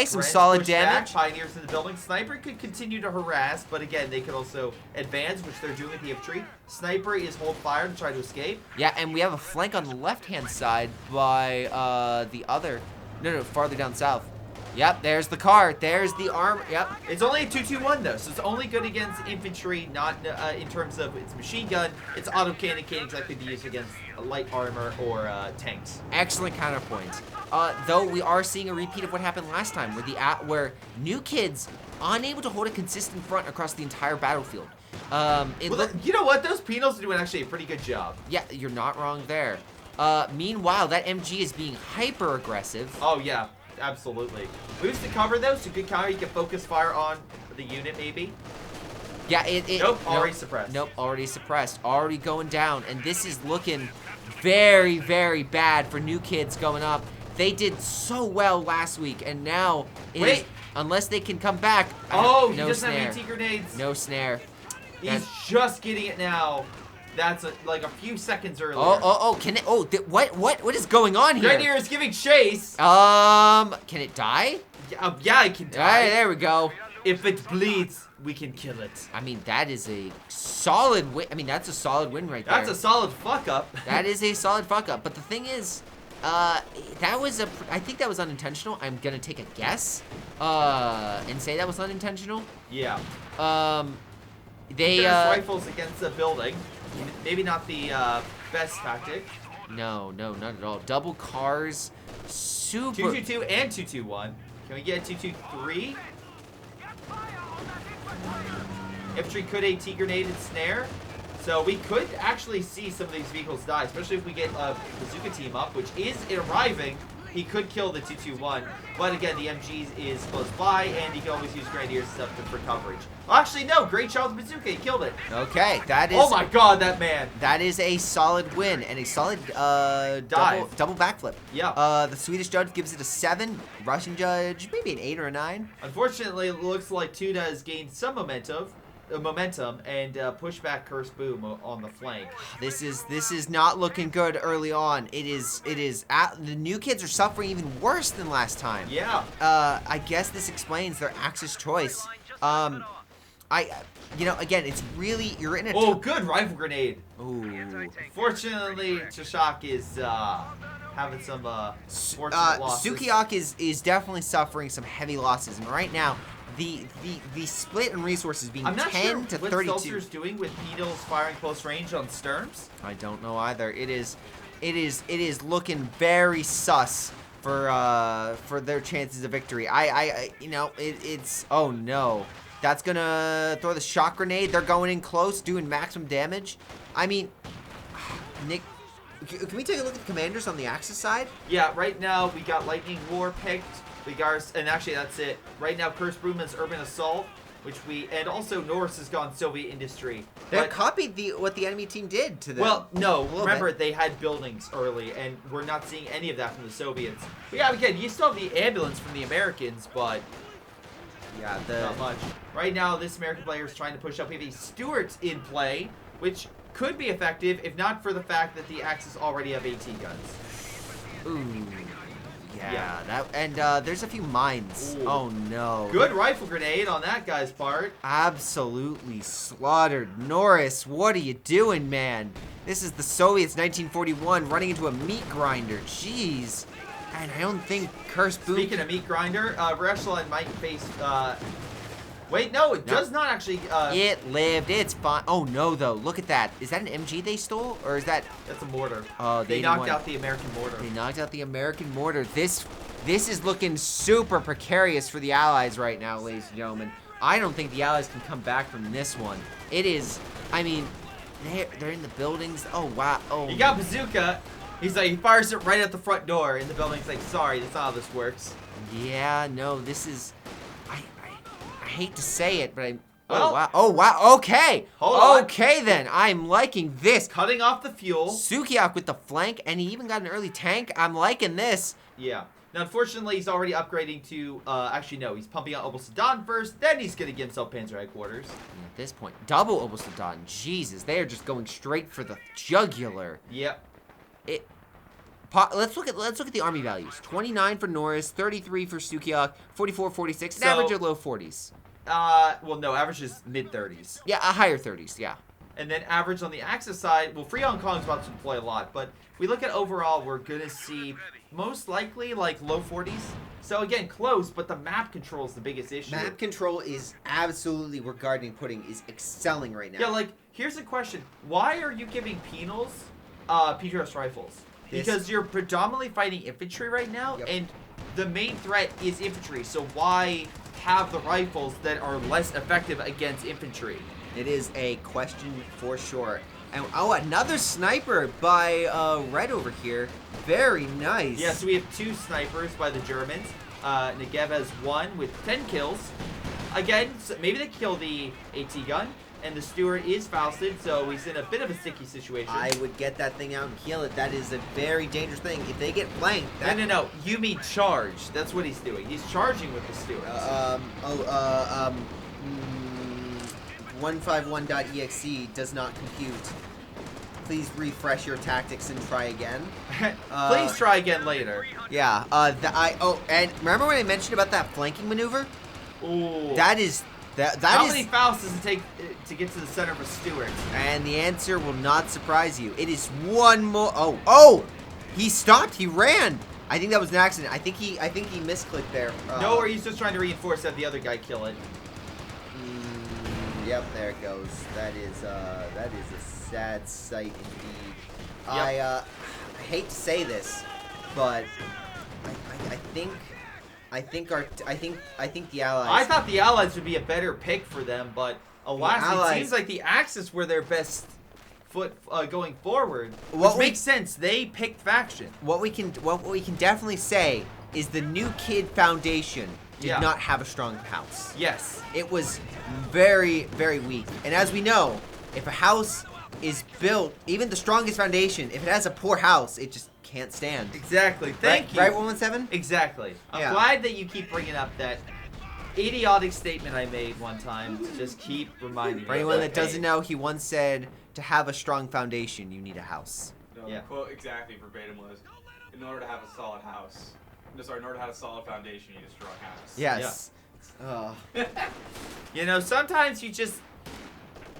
Some solid damage. Pioneers in the building. Sniper could continue to harass, but again, they could also advance, which they're doing with the infantry. Sniper is hold fire to try to escape. Yeah, and we have a flank on the left-hand side by the other... No, farther down south. Yep, there's the car. There's the arm. Yep. It's only a 2-2-1 though, so it's only good against infantry, not in terms of its machine gun. Its autocannon can't exactly be used against light armor or tanks. Excellent counterpoint. Though we are seeing a repeat of what happened last time, where new kids unable to hold a consistent front across the entire battlefield. You know what? Those penals are doing actually a pretty good job. Yeah, you're not wrong there. Meanwhile, that MG is being hyper aggressive. Oh yeah. Absolutely. Moves to cover though, so good counter. You can focus fire on the unit maybe. Yeah, nope, already suppressed. Nope, already suppressed. Already going down. And this is looking very, very bad for new kids going up. They did so well last week, and now unless they can come back. Oh, no he doesn't snare. have AT grenades. No snare. He's just getting it now. That's like a few seconds earlier. Can it? What is going on here? Grenadier is giving chase. Can it die? Yeah, it can die. All right, there we go. If it bleeds, we can kill it. I mean, that is a solid win. I mean, that's a solid win right there. That's a solid fuck up. That is a solid fuck up. But the thing is, I think that was unintentional. I'm gonna take a guess, and say that was unintentional. Yeah. They rifles against a building. Maybe not the best tactic. No, not at all. Double cars, super. 2-2-2 and 2-2-1. Can we get a 2-2-3? Infantry could AT grenade and snare. So we could actually see some of these vehicles die, especially if we get a bazooka team up, which is arriving. He could kill the 2-2-1, but again, the MG is close by, and he can always use Grenadiers and stuff for coverage. Well, actually, no, great shot with bazooka, he killed it. Okay, that is. Oh my god, that man. That is a solid win and a solid dive. double backflip. Yeah. The Swedish judge gives it a 7. Russian judge maybe an 8 or a 9. Unfortunately, it looks like Tuna has gained some momentum and push back Curse Boom on the flank. This is not looking good early on. The new kids are suffering even worse than last time. Yeah. I guess this explains their Axis choice. Again, it's really, you're in a. Oh, good rifle grenade. Ooh. Fortunately, Chashak is having some fortunate losses. Sukiak is definitely suffering some heavy losses, and right now, the split in resources being 10 to 32. I'm not sure what Seltzer's doing with needles firing close range on Sturms. I don't know either. It is looking very sus for their chances of victory. It's oh no. That's gonna throw the shock grenade. They're going in close, doing maximum damage. I mean, Nick, can we take a look at the commanders on the Axis side? Yeah, right now we got Lightning War picked. We got, and actually that's it. Right now, Curse Broomman's Urban Assault, and also Norris has gone Soviet Industry. They copied what the enemy team did to them. Well, no, remember they had buildings early, and we're not seeing any of that from the Soviets. But yeah, again, you still have the ambulance from the Americans, but yeah, not much. Right now, this American player is trying to push up. We have a Stuart in play, which could be effective if not for the fact that the Axis already have AT guns. Ooh. Yeah. There's a few mines. Ooh. Oh no. Good rifle grenade on that guy's part. Absolutely slaughtered. Norris, what are you doing, man? This is the Soviets 1941 running into a meat grinder. Jeez. And I don't think Curse Boom. Speaking of meat grinder, Reshlin might face. Wait, no, it does not actually. It lived. It's fine. Oh no, though. Look at that. Is that an MG they stole, or is that? That's a mortar. Oh, they knocked out the American mortar. They knocked out the American mortar. This is looking super precarious for the Allies right now, ladies and gentlemen. I don't think the Allies can come back from this one. It is. I mean, they're in the buildings. Oh wow. Oh. He got bazooka. He's like, he fires it right at the front door in the building. He's like, sorry, that's not how this works. Yeah, no, this is. I hate to say it, but Well, oh wow. Okay. Hold on. Okay then. I'm liking this. Cutting off the fuel. Sukiak with the flank, and he even got an early tank. I'm liking this. Yeah. Now, unfortunately, he's already upgrading to. Actually, no. He's pumping out Obelsadon first. Then he's gonna give himself Panzer headquarters. At this point, double Obelsadon. Jesus, they are just going straight for the jugular. Yep. Let's look at the army values. 29 for Norris, 33 for Sukiak, 44, 46, an average of low 40s. Well, no, average is mid-30s. Yeah, a higher 30s, yeah. And then average on the Axis side, well, Free Hong Kong's about to deploy a lot, but if we look at overall, we're gonna see most likely like low 40s. So again, close, but the map control is the biggest issue. Map control is absolutely where gardening pudding is excelling right now. Yeah, like, here's a question. Why are you giving penals PTRS rifles? Because you're predominantly fighting infantry right now, and the main threat is infantry, so why have the rifles that are less effective against infantry? It is a question for sure. And another sniper by Red over here. Very nice. Yeah, so we have 2 snipers by the Germans. Negev has 1 with 10 kills. Again, so maybe they kill the AT gun, and the Stewart is Fausted, so he's in a bit of a sticky situation. I would get that thing out and kill it. That is a very dangerous thing. If they get flanked... No. You mean charge. That's what he's doing. He's charging with the Stewart. 151.exe does not compute. Please refresh your tactics and try again. Please try again later. Yeah. And remember when I mentioned about that flanking maneuver? Ooh. That is... How many Fausts does it take to get to the center of a Stewart? And the answer will not surprise you. It is 1 more. Oh! He stopped. He ran. I think that was an accident. I think he misclicked there. No, or he's just trying to reinforce that the other guy kill it. Yep, there it goes. That is a sad sight indeed. Yep. I hate to say this, but I think the Allies. I thought the Allies would be a better pick for them, but alas, it seems like the Axis were their best foot going forward. Which makes sense. They picked faction. What we can definitely say is the new Kid Foundation did not have a strong house. Yes. It was very, very weak. And as we know, if a house is built, even the strongest foundation, if it has a poor house, it just can't stand. Exactly. Thank you. Right, 117? Exactly. I'm glad that you keep bringing up that idiotic statement I made one time. To just keep reminding me. For anyone that doesn't know, he once said, to have a strong foundation, you need a house. No, the quote exactly verbatim was, in order to have a solid house, in order to have a solid foundation, you need a strong house. Yes. Yeah. You know, sometimes you just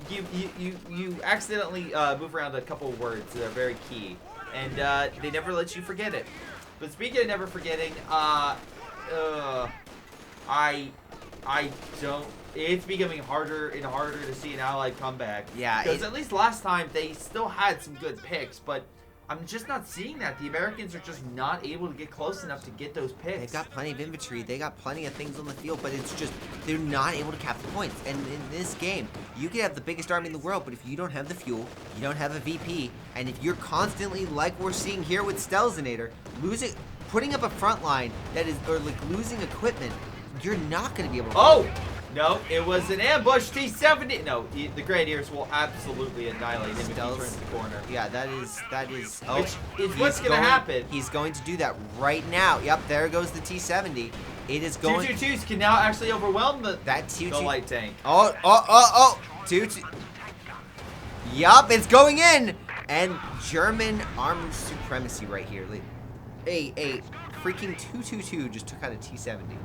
you accidentally move around a couple of words that are very key, and they never let you forget it. But speaking of never forgetting, I don't. It's becoming harder and harder to see an Allied comeback. Yeah. Because at least last time they still had some good picks, but I'm just not seeing that. The Americans are just not able to get close enough to get those picks. They've got plenty of infantry. They got plenty of things on the field, but it's just they're not able to capture points. And in this game, you can have the biggest army in the world, but if you don't have the fuel, you don't have a VP, and if you're constantly, like we're seeing here with Stelzinator, putting up a front line that is, or like losing equipment, you're not going to be able to. Oh! No, it was an ambush. T-70. No, the Grenadiers will absolutely annihilate him if he turns the corner. Yeah, that is. Which is what's going to happen. He's going to do that right now. Yep, there goes the T-70. It is going. 222s can now actually overwhelm the light tank. Oh. 2-2. Yup, it's going in. And German armed supremacy right here. Like, a freaking 222 just took out a T-70.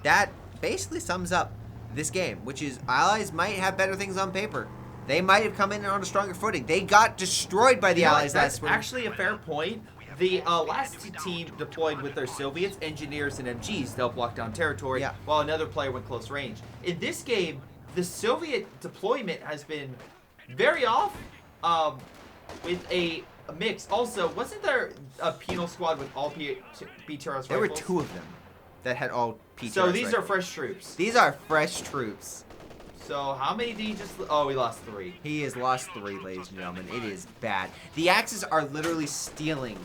That basically sums up this game, which is Allies might have better things on paper. They might have come in on a stronger footing. They got destroyed by the Allies last week. That's actually a fair point. The last team deployed with their Soviets, engineers, and MGs to help lock down territory, while another player went close range. In this game, the Soviet deployment has been very off, with a mix. Also, wasn't there a penal squad with all PTRS rifles? There were 2 of them that had all PTRS So these rifles. are fresh troops. These are fresh troops. So how many did he just... Oh, we lost 3. He has lost 3, ladies and gentlemen. It is bad. The Axis are literally stealing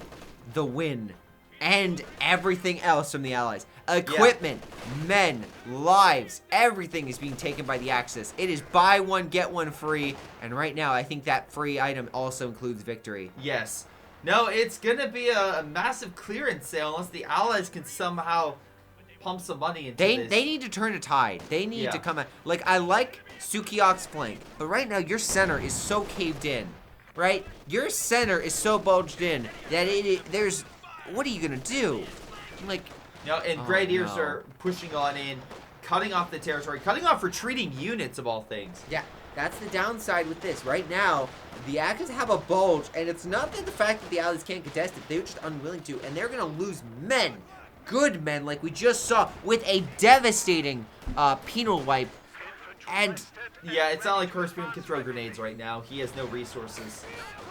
the win and everything else from the Allies. Equipment, men, lives, everything is being taken by the Axis. It is buy one, get one free. And right now, I think that free item also includes victory. Yes. No, it's going to be a massive clearance sale unless the Allies can somehow pump some money into this. They need to turn a tide. They need to come out. Like, I like Sukiok's flank, but right now your center is so caved in, right? Your center is so bulged in that there's... What are you going to do? Like... No, and Grenadiers are pushing on in, cutting off the territory, cutting off retreating units of all things. Yeah, that's the downside with this. Right now, the Axis have a bulge, and it's not that the fact that the Allies can't contest it. They're just unwilling to, and they're going to lose men. good men like we just saw with a devastating penal wipe. And Yeah, it's not like Kurtzboom can throw grenades right now. He has no resources.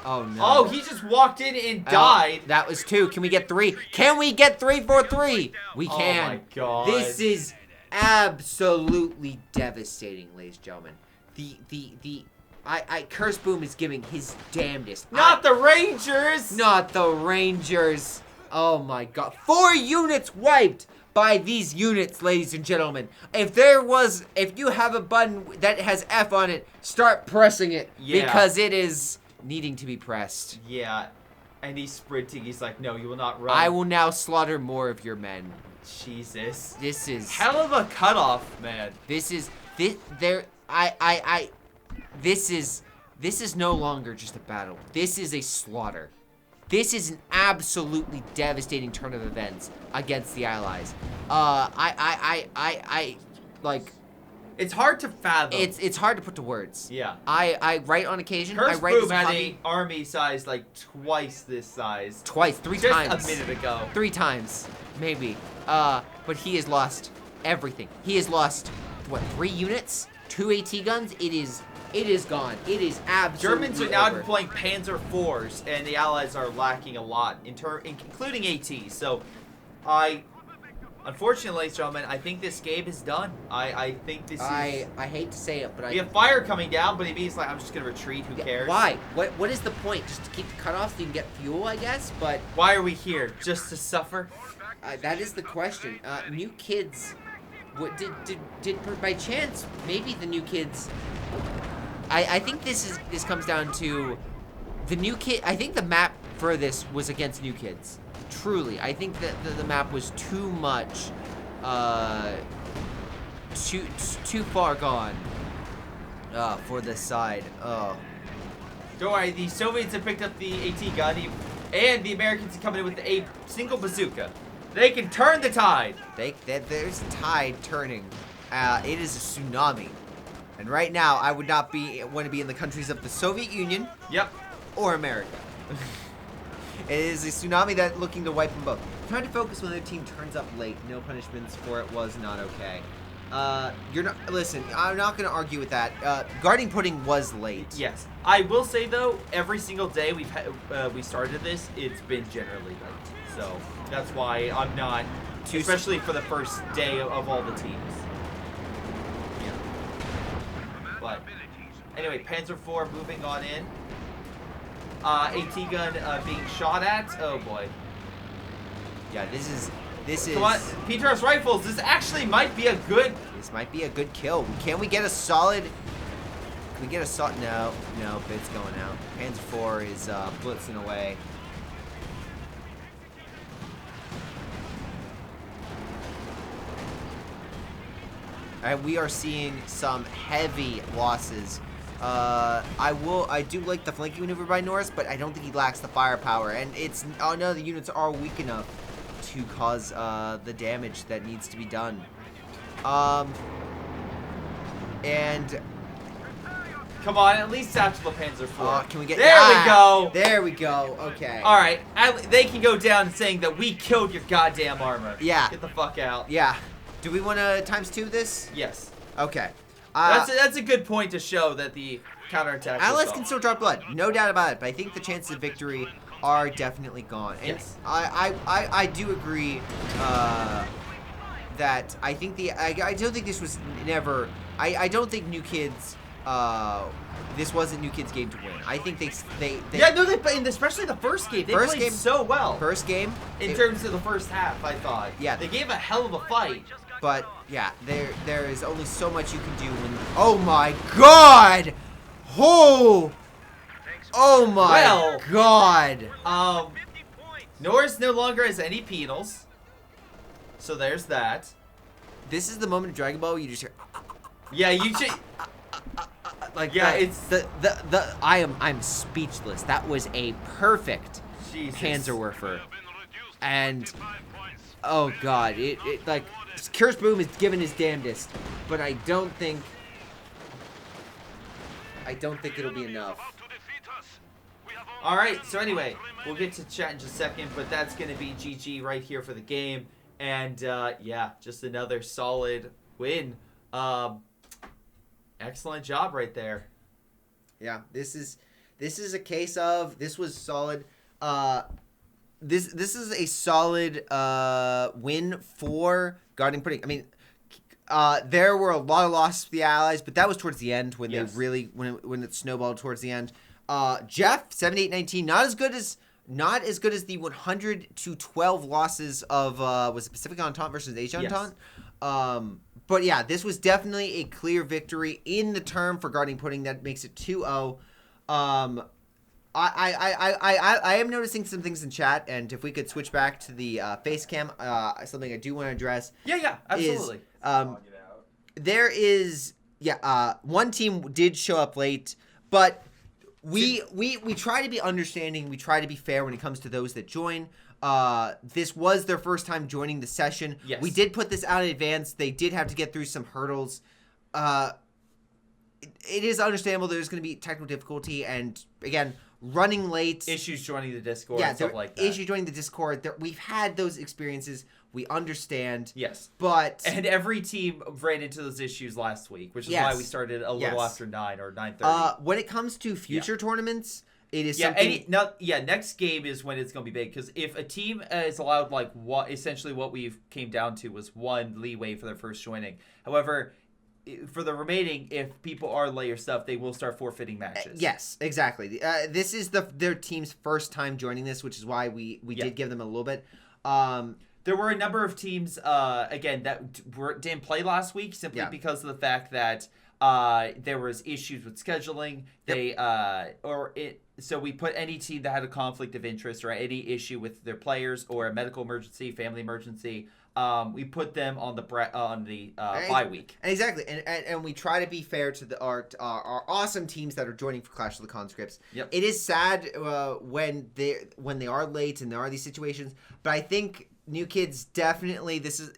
oh no. Oh, he just walked in and died. That was 2. Can we get 3? Can we get 3 for 3? We Oh can. my God. This is absolutely devastating, ladies and gentlemen. Kurtzboom is giving his damnedest. Not the Rangers! Not the Rangers. Oh my God. 4 units wiped by these units, ladies and gentlemen. If you have a button that has F on it, start pressing it. Yeah. Because it is needing to be pressed. Yeah, and he's sprinting. He's like, no, you will not run. I will now slaughter more of your men. Jesus. This is Hell of a cutoff, man. This is no longer just a battle. This is a slaughter. This is an absolutely devastating turn of events against the Allies. Like, It's hard to fathom. it's hard to put to words. Yeah. I write on occasion. I write Kurtzboom as a had hobby an army size like twice this size. twice, 3 Just times. a minute ago. 3 times, maybe. But he has lost everything. He has lost, what, 3 units? 2 AT guns? It is gone. It is absolutely Germans are now over. deploying Panzer IVs, and the Allies are lacking a lot, including AT. So, unfortunately, ladies and gentlemen, I think this game is done. I think this is... I hate to say it, but We have fire coming down, but he means like, I'm just going to retreat. Who cares? Why? What is the point? Just to keep the cutoff so you can get fuel, I guess? But Why are we here? Just to suffer? that is the question. New kids... What did by chance, maybe the new kids... I think this comes down to the new kid. I think the map for this was against new kids. Truly, I think that the map was too much, too far gone for this side. Oh, Don't worry, the Soviets have picked up the AT gun, and the Americans are coming in with a single bazooka. They can turn the tide. there's a tide turning. It is a tsunami. And right now, I would not want to be in the countries of the Soviet Union Yep. or America. It is a tsunami that looking to wipe them both. Trying to focus when their team turns up late. No punishments for it was not okay. Listen, I'm not going to argue with that. Guarding pudding was late. Yes. I will say though, every single day we started this, it's been generally late. So that's why I'm not, especially for the first day of all the teams. But anyway, Panzer IV moving on in. AT gun being shot at. Oh boy. Yeah, this is. Come on, Petros rifles. This actually might be a good. This might be a good kill. Can we get a solid? Can we get a solid? No, bit's going out. Panzer IV is blitzing away. And we are seeing some heavy losses. I do like the flanking maneuver by Norris, but I don't think he lacks the firepower. And no, the units are weak enough to cause the damage that needs to be done. And Come on, at least satchel the Panzer IV. can we get? There we go. There we go. Okay. All right, they can go down saying that we killed your goddamn armor. Yeah. Get the fuck out. Yeah. Do we want to ×2 this? Yes. Okay. That's a good point to show that the counterattack. Allies can still draw blood, no doubt about it. But I think the chances of victory are definitely gone. And yes. I do agree that I think I don't think this was never. I don't think New Kids. This wasn't New Kids' game to win. I think they yeah, no, they played, especially the first game. They played so well. First game in terms of the first half, I thought. Yeah. They gave a hell of a fight. But yeah, there is only so much you can do when. Oh my God! Oh my God! Norris no longer has any penals, so there's that. This is the moment of Dragon Ball where you just hear. Yeah, you should. Like yeah, it's I'm speechless. That was a perfect Jesus. Panzerwerfer, and oh God, it like Kurtzboom is giving his damnedest, but I don't think it'll be enough. All right, so anyway, we'll get to chat in just a second, but that's gonna be GG right here for the game. And yeah, just another solid win. Excellent job right there. Yeah, this is a case of this was solid. This is a solid win for Guarding Pudding. I mean, there were a lot of losses for the Allies, but that was towards the end when they really when it snowballed towards the end. Jeff 78-19, not as good as the 100-12 losses of was it Pacific Entente versus Asia Entente. But yeah, this was definitely a clear victory in the term for Guarding Pudding. That makes it 2-0. I am noticing some things in chat, and if we could switch back to the face cam, something I do want to address. Yeah, absolutely. There is one team did show up late, but we try to be understanding. We try to be fair when it comes to those that join. This was their first time joining the session. Yes. We did put this out in advance. They did have to get through some hurdles. It is understandable there's going to be technical difficulty, and again, running late. Issues joining the Discord and stuff like that. Issues joining the Discord. We've had those experiences. We understand. Yes. But... And every team ran into those issues last week, which is why we started a little after 9 or 9:30. When it comes to future tournaments, it is something... next game is when it's going to be big, because if a team is allowed, like, essentially what we've came down to was 1 leeway for their first joining. However... For the remaining, if people are late or stuff, they will start forfeiting matches. Yes, exactly. This is their team's first time joining this, which is why we did give them a little bit. There were a number of teams, again, that didn't play last week simply because of the fact that there was issues with scheduling. So we put any team that had a conflict of interest or any issue with their players or a medical emergency, family emergency. We put them on the bye week. Exactly, and we try to be fair to our awesome teams that are joining for Clash of the Conscripts. Yep. It is sad when they are late and there are these situations, but I think new kids definitely this is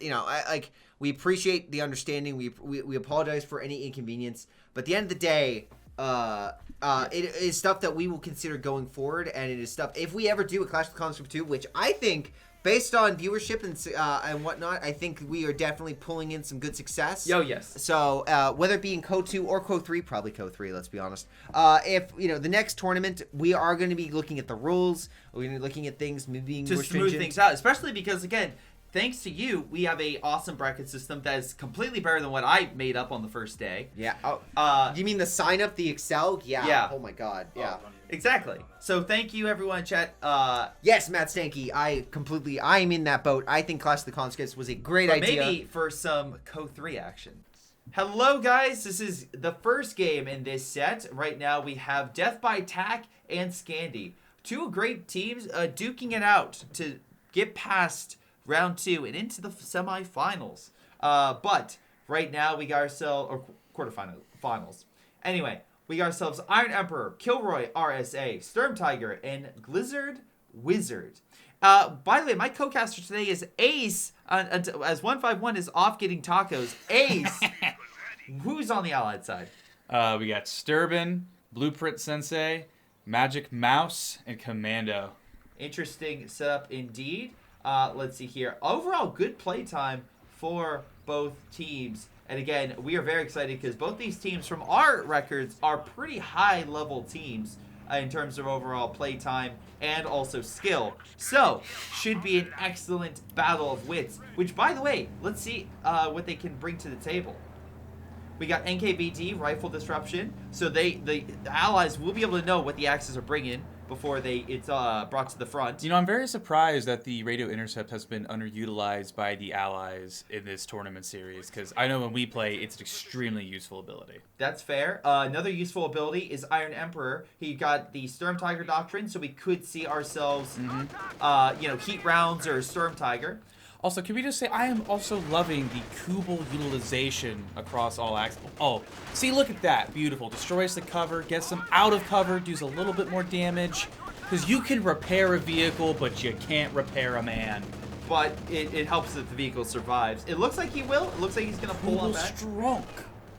we appreciate the understanding. We apologize for any inconvenience, but at the end of the day. It is stuff that we will consider going forward, and it is stuff if we ever do a Clash of the Conscript 2, which I think. Based on viewership and whatnot, I think we are definitely pulling in some good success. Oh, yes. So whether it be in Co2 or Co3, probably Co3, let's be honest. If, the next tournament, we are going to be looking at the rules. We're going to be looking at things being more stringent. To smooth things out, especially because, again, thanks to you, we have a awesome bracket system that is completely better than what I made up on the first day. Yeah. You mean the sign up, the Excel? Yeah. Oh, my God. Yeah. Exactly. So thank you, everyone in chat. Yes, Matt Stanky, I am in that boat. I think Clash of the Conscripts was a great idea. Maybe for some Co3 action. Hello, guys. This is the first game in this set. Right now, we have Death by Tack and Scandy. 2 great teams duking it out to get past round 2 and into the semifinals. But right now, we got ourselves, or quarterfinals. Anyway. We got ourselves Iron Emperor, Kilroy RSA, Sturm Tiger, and Glizzard Wizard. By the way, my co-caster today is Ace, as 151 is off getting tacos. Ace, who's on the allied side? We got Sturban, Blueprint Sensei, Magic Mouse, and Commando. Interesting setup indeed. Let's see here. Overall, good playtime for both teams. And again, we are very excited because both these teams, from our records, are pretty high-level teams in terms of overall playtime and also skill. So, should be an excellent battle of wits. Which, by the way, let's see what they can bring to the table. We got NKVD, Rifle Disruption. So the allies will be able to know what the Axes are bringing before it's brought to the front. I'm very surprised that the radio intercept has been underutilized by the allies in this tournament series, because I know when we play, it's an extremely useful ability. That's fair. Another useful ability is Iron Emperor. He got the Sturm Tiger Doctrine, so we could see ourselves, heat rounds or Sturm Tiger. Also, can we just say, I am also loving the Kubel utilization across all axes. Oh, see, look at that. Beautiful. Destroys the cover, gets them out of cover, does a little bit more damage. Because you can repair a vehicle, but you can't repair a man. But it helps that the vehicle survives. It looks like he will. It looks like he's going to pull on back. Strong.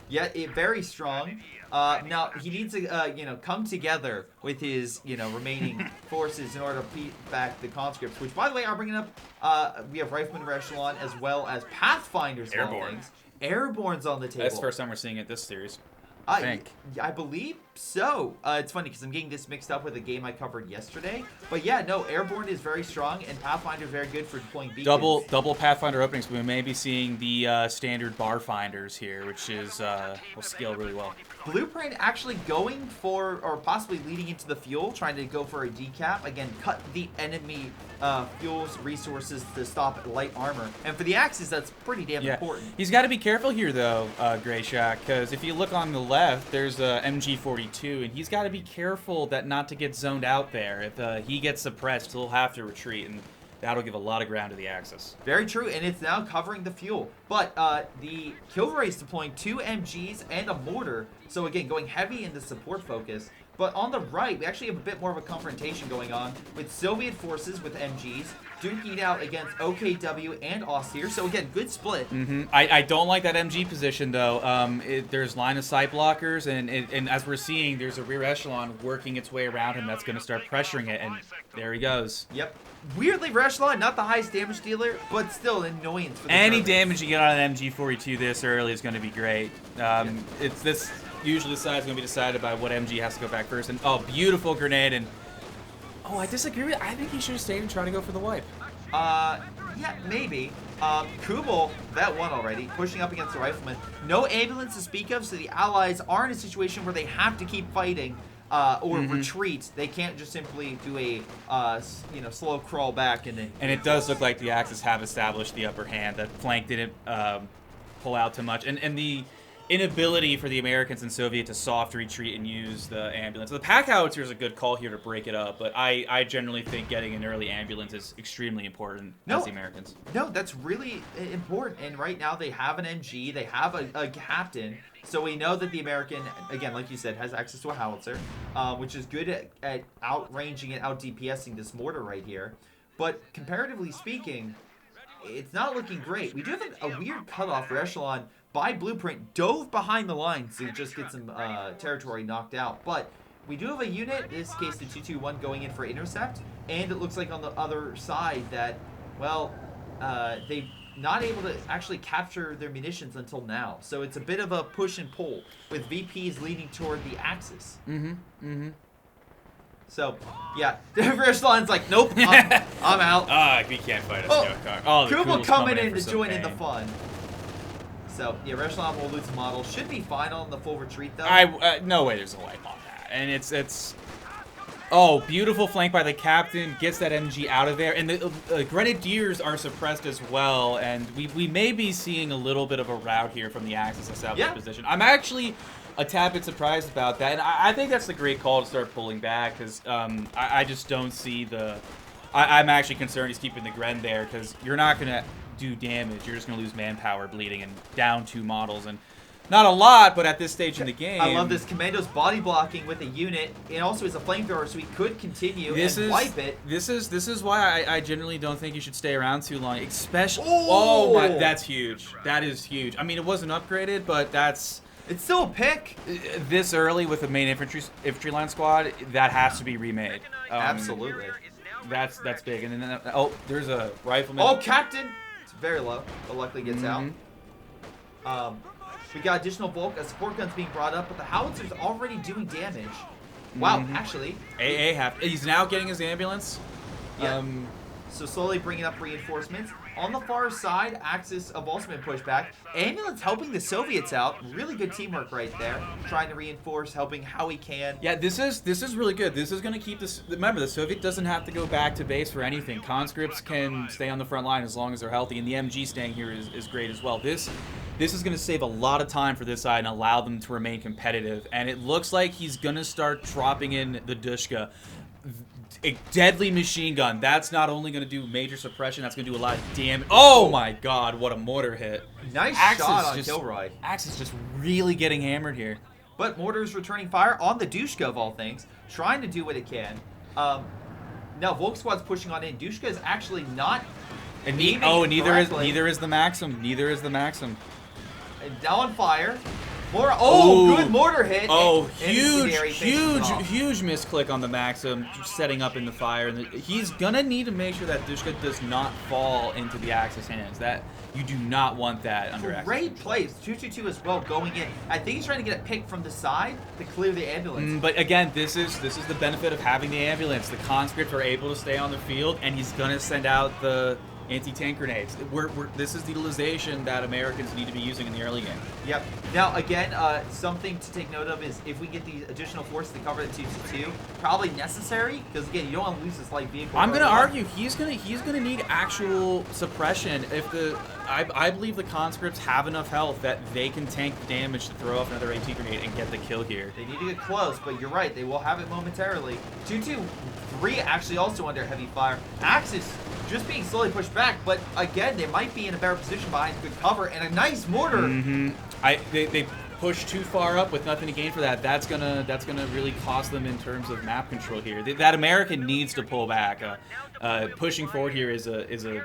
Yeah, very strong. Now he needs to, come together with his, remaining forces in order to beat back the conscripts. Which, by the way, are bringing up. We have Rifleman Echelon as well as Pathfinders. Airborne. Airborne's on the table. That's the first time we're seeing it this series. I think. I believe so. It's funny because I'm getting this mixed up with a game I covered yesterday. But yeah, no, Airborne is very strong and Pathfinder is very good for deploying beacons. Double Pathfinder openings. We may be seeing the standard bar finders here, which is will scale really well. Blueprint actually going for, or possibly leading into the fuel, trying to go for a decap. Again, cut the enemy fuels resources to stop light armor. And for the axes, that's pretty damn important. He's got to be careful here, though, Greyshot, because if you look on the left, there's a MG42, and he's got to be careful that not to get zoned out there. If he gets suppressed, he'll have to retreat, and that'll give a lot of ground to the Axis. Very true, and it's now covering the fuel. But the Kilroy is deploying 2 MGs and a mortar. So again, going heavy in the support focus. But on the right, we actually have a bit more of a confrontation going on with Soviet forces with MGs duking out against OKW and Austere. So again, good split. I don't like that MG position, though. There's line of sight blockers, and as we're seeing, there's a rear echelon working its way around him that's going to start pressuring it, and there he goes. Yep. Weirdly, rear echelon, not the highest damage dealer, but still an annoyance for the Any Germans. damage you get on an MG42 this early is going to be great. It's this. Usually the side's going to be decided by what MG has to go back first. And, beautiful grenade. And, I disagree with I think he should have stayed and tried to go for the wipe. Yeah, maybe. Kubel, that won already, pushing up against the Rifleman. No ambulance to speak of, so the Allies are in a situation where they have to keep fighting or retreat. They can't just simply do a, slow crawl back and then... And it does look like the Axis have established the upper hand. That flank didn't pull out too much. And the inability for the Americans and Soviet to soft retreat and use the ambulance. The pack howitzer is a good call here to break it up, but I generally think getting an early ambulance is extremely important as the Americans. No, that's really important. And right now they have an MG, they have a captain, so we know that the American, again, like you said, has access to a howitzer, which is good at outranging and out DPSing this mortar right here. But comparatively speaking, it's not looking great. We do have a weird cutoff for Echelon by Blueprint, dove behind the lines to just get some territory knocked out. But we do have a unit, in this case the 221, going in for intercept. And it looks like on the other side that, they're not able to actually capture their munitions until now. So it's a bit of a push and pull, with VPs leaning toward the Axis. So, yeah, Echelon's like, nope, I'm out. We can't fight us. Kubel coming in to join in the fun. So, yeah, Echelon will lose the model. Should be fine on the full retreat, though. No way there's a wipe on that. And it's... beautiful flank by the captain. Gets that MG out of there. And the Grenadiers are suppressed as well. And we may be seeing a little bit of a rout here from the Axis established position. I'm actually a tad bit surprised about that. And I think that's the great call to start pulling back. Because I just don't see the... I'm actually concerned he's keeping the Gren there. Because you're not going to do damage. You're just going to lose manpower bleeding and down 2 models. And not a lot, but at this stage in the game... I love this. Commando's body blocking with a unit, and also is a flamethrower, so he could continue and wipe it. This is why I generally don't think you should stay around too long, especially... Oh my, that's huge. That is huge. I mean, it wasn't upgraded, but that's... It's still a pick. This early with the main infantry line squad, that has to be remade. Absolutely. That's big. And then, there's a rifleman. Oh, Captain! It's very low, but luckily gets out. We got additional bulk, a support gun's being brought up, but the howitzer's already doing damage. Wow, actually. He's now getting his ambulance. Yeah. So slowly bringing up reinforcements. On the far side, Axis have also been pushed back. Ambulance helping the Soviets out. Really good teamwork right there. Trying to reinforce, helping how he can. Yeah, this is really good. This is going to keep this... Remember, the Soviet doesn't have to go back to base for anything. Conscripts can stay on the front line as long as they're healthy, and the MG staying here is great as well. This is going to save a lot of time for this side and allow them to remain competitive. And it looks like he's going to start dropping in the Dushka. A deadly machine gun. That's not only going to do major suppression, that's going to do a lot of damage. Oh my god, what a mortar hit. Nice shot on Kilroy. Axis just really getting hammered here. But mortar's returning fire on the Dushka of all things, trying to do what it can. Now Volk Squad's pushing on in. Dushka is actually not... neither is the Maxim. Neither is the Maxim. Now on fire. More. Ooh. Good mortar hit. Oh, And Incendiary finishes off. huge misclick on the Maxim, setting up in the fire. And he's gonna need to make sure that Dushka does not fall into the Axis hands. That you do not want that under Axis. Great plays. 222 as well going in. I think he's trying to get a pick from the side to clear the ambulance. But again, this is the benefit of having the ambulance. The conscripts are able to stay on the field, and he's gonna send out the anti-tank grenades. This is the utilization that Americans need to be using in the early game. Yep. Now, again, something to take note of is if we get the additional force to cover the 222, probably necessary, because again, you don't want to lose this light vehicle. I'm gonna argue he's gonna need actual suppression if I believe the conscripts have enough health that they can tank the damage to throw off another AT grenade and get the kill here. They need to get close, but you're right, they will have it momentarily. 223 actually also under heavy fire. Axis just being slowly pushed back, but again, they might be in a better position behind good cover and a nice mortar. They push too far up with nothing to gain for that. That's gonna really cost them in terms of map control here. That American needs to pull back. Pushing forward here is a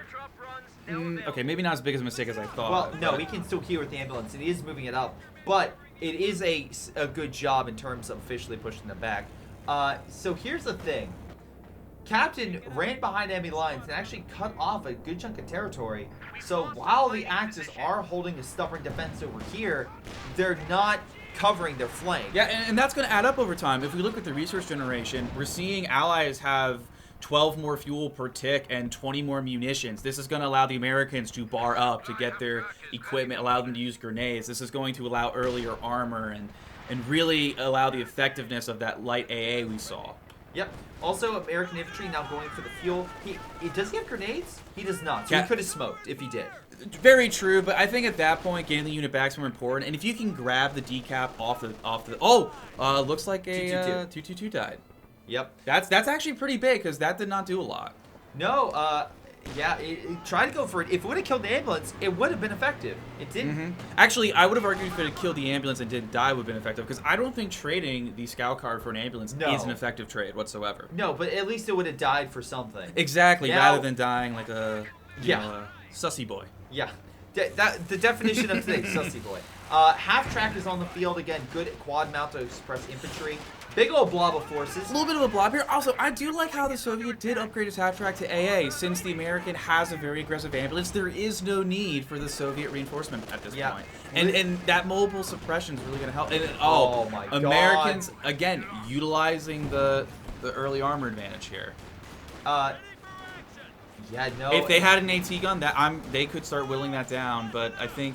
okay, maybe not as big as a mistake as I thought. Well, no, he can still heal with the ambulance, and he is moving it up, but it is a good job in terms of officially pushing them back. So here's the thing. Captain ran behind enemy lines and actually cut off a good chunk of territory. So while the Axis are holding a stubborn defense over here, they're not covering their flank. Yeah, and that's going to add up over time. If we look at the resource generation, we're seeing allies have 12 more fuel per tick and 20 more munitions. This is going to allow the Americans to bar up to get their equipment, allow them to use grenades. This is going to allow earlier armor and really allow the effectiveness of that light AA we saw. Yep. Also, American infantry now going for the fuel. Does he have grenades? He does not. So Yeah. he could have smoked if he did. Very true, but I think at that point, getting the unit back is more important. And if you can grab the decap off the looks like a 222 died. Yep. That's actually pretty big because that did not do a lot. No, yeah, it tried to go for it. If it would have killed the ambulance, it would have been effective. It didn't. Actually, I would have argued if it had killed the ambulance and didn't die would have been effective because I don't think trading the scout card for an ambulance is an effective trade whatsoever. No, but at least it would have died for something. Exactly, Now- rather than dying like a sussy boy. Yeah. The definition of today, sussy boy. Half track is on the field again. Good quad mount to suppress infantry. Big old blob of forces. A little bit of a blob here. Also, I do like how the Soviet did upgrade his half track to AA. Since the American has a very aggressive ambulance, there is no need for the Soviet reinforcement at this point. And that mobile suppression is really going to help. And Oh my God. Americans, again, utilizing the early armor advantage here. Yeah, no. If they had an AT gun, they could start whittling that down. But I think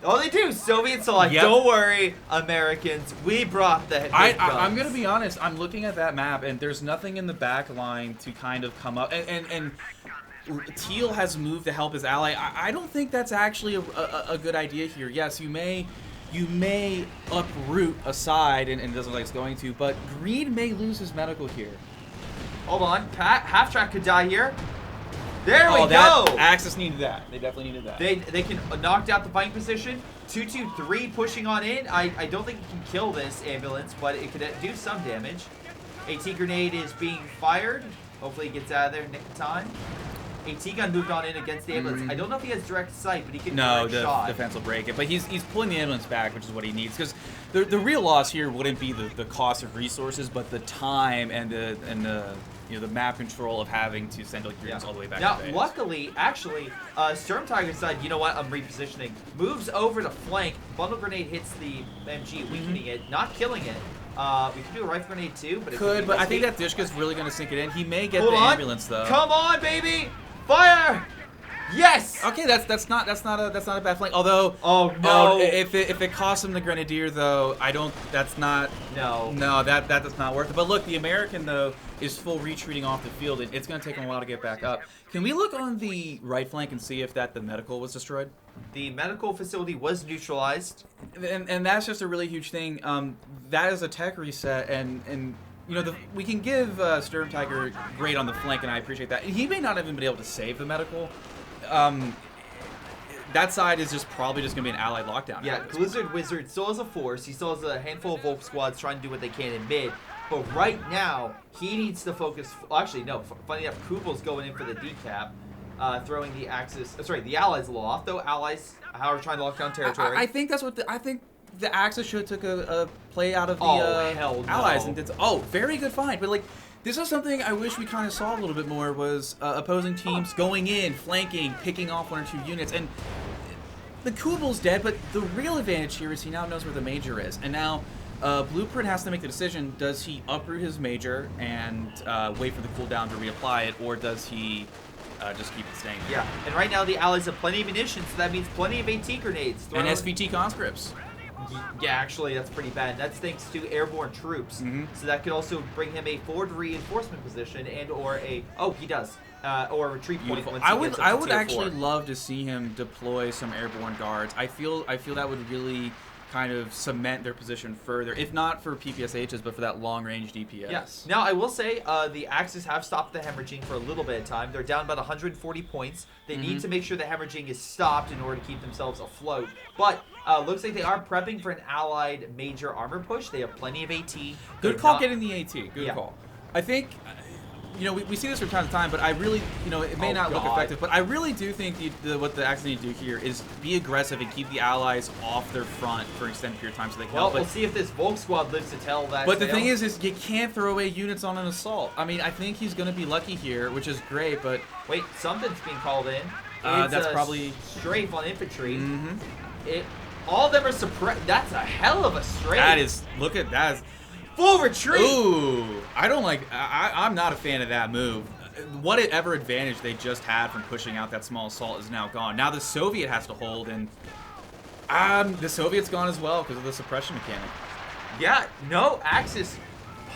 Oh, they do. Soviets are like, Yep. don't worry, Americans. We brought the I'm guns. going to be honest. I'm looking at that map, and there's nothing in the back line to kind of come up. And Teal has moved to help his ally. I don't think that's actually a good idea here. Yes, you may uproot a side, and it doesn't look like it's going to, but Green may lose his medical here. Hold on. Half track could die here. There we go. Axis needed that. They definitely needed that. They can knock out the fighting position. 223 pushing on in. I don't think it can kill this ambulance, but it could do some damage. AT grenade is being fired. Hopefully he gets out of there in nick of time. AT gun moved on in against the ambulance. I don't know if he has direct sight, but he can direct shot. The defense will break it. But he's pulling the ambulance back, which is what he needs. Because the real loss here wouldn't be the cost of resources, but the time and the map control of having to send units all the way back Now, to base. luckily, actually, SomeToolx decided, you know what, I'm repositioning. Moves over to flank. Bundle grenade hits the MG, weakening it, not killing it. We could do a rifle grenade too, but I think that Dishka's really going to sink it in. He may get Hold the on. ambulance though. Come on, baby! Fire! Yes! Okay, that's not a bad flank. Although, Oh no! if it costs him the grenadier though, that's not that does not worth it. But look, the American though is full retreating off the field, and it's going to take him a while to get back up. Can we look on the right flank and see if the medical was destroyed? The medical facility was neutralized. And that's just a really huge thing. That is a tech reset, and we can give Sturm Tiger great on the flank, and I appreciate that. He may not have even been able to save the medical. That side is probably just going to be an allied lockdown. Yeah, Blizzard Wizard still has a force. He still has a handful of Wolf squads trying to do what they can in mid. But right now, he needs to focus. Well, actually, no. Funny enough, Kubel's going in for the decap, throwing the Axis. The Allies a little off, though. Allies are trying to lock down territory. I think that's what the Axis should have took a play out of the hell no. allies and did. Very good find. But like, this is something I wish we kind of saw a little bit more was opposing teams going in, flanking, picking off 1 or 2 units, and the Kubel's dead. But the real advantage here is he now knows where the major is, and now Blueprint has to make the decision: does he uproot his major and wait for the cooldown to reapply it, or does he just keep it staying there? Yeah, and right now the Allies have plenty of munitions, so that means plenty of AT grenades. And SVT conscripts. Yeah, actually, that's pretty bad. That's thanks to airborne troops. So that could also bring him a forward reinforcement position and/or a he does or a retreat point. Beautiful. Once he gets up I to would tier actually 4. love to see him deploy some airborne guards. I feel that would really kind of cement their position further, if not for PPSHs, but for that long-range DPS. Yes. Now, I will say the Axis have stopped the hemorrhaging for a little bit of time. They're down about 140 points. They need to make sure the hemorrhaging is stopped in order to keep themselves afloat. But looks like they are prepping for an allied major armor push. They have plenty of AT. Good call getting the AT. Good call. I think, we see this from time to time, but I really, it may not look effective, but I really do think what the Axis need to do here is be aggressive and keep the allies off their front for an extended period of time so they can help. We'll see if this Volk squad lives to tell that. But the thing is you can't throw away units on an assault. I mean, I think he's going to be lucky here, which is great, but... Wait, something's being called in. That's probably... strafe on infantry. All of them are suppressed. That's a hell of a strafe. That is... Look at that. Full retreat. Ooh, I don't like. I'm not a fan of that move. Whatever advantage they just had from pushing out that small assault is now gone. Now the Soviet has to hold, and the Soviet's gone as well because of the suppression mechanic. Yeah, no, Axis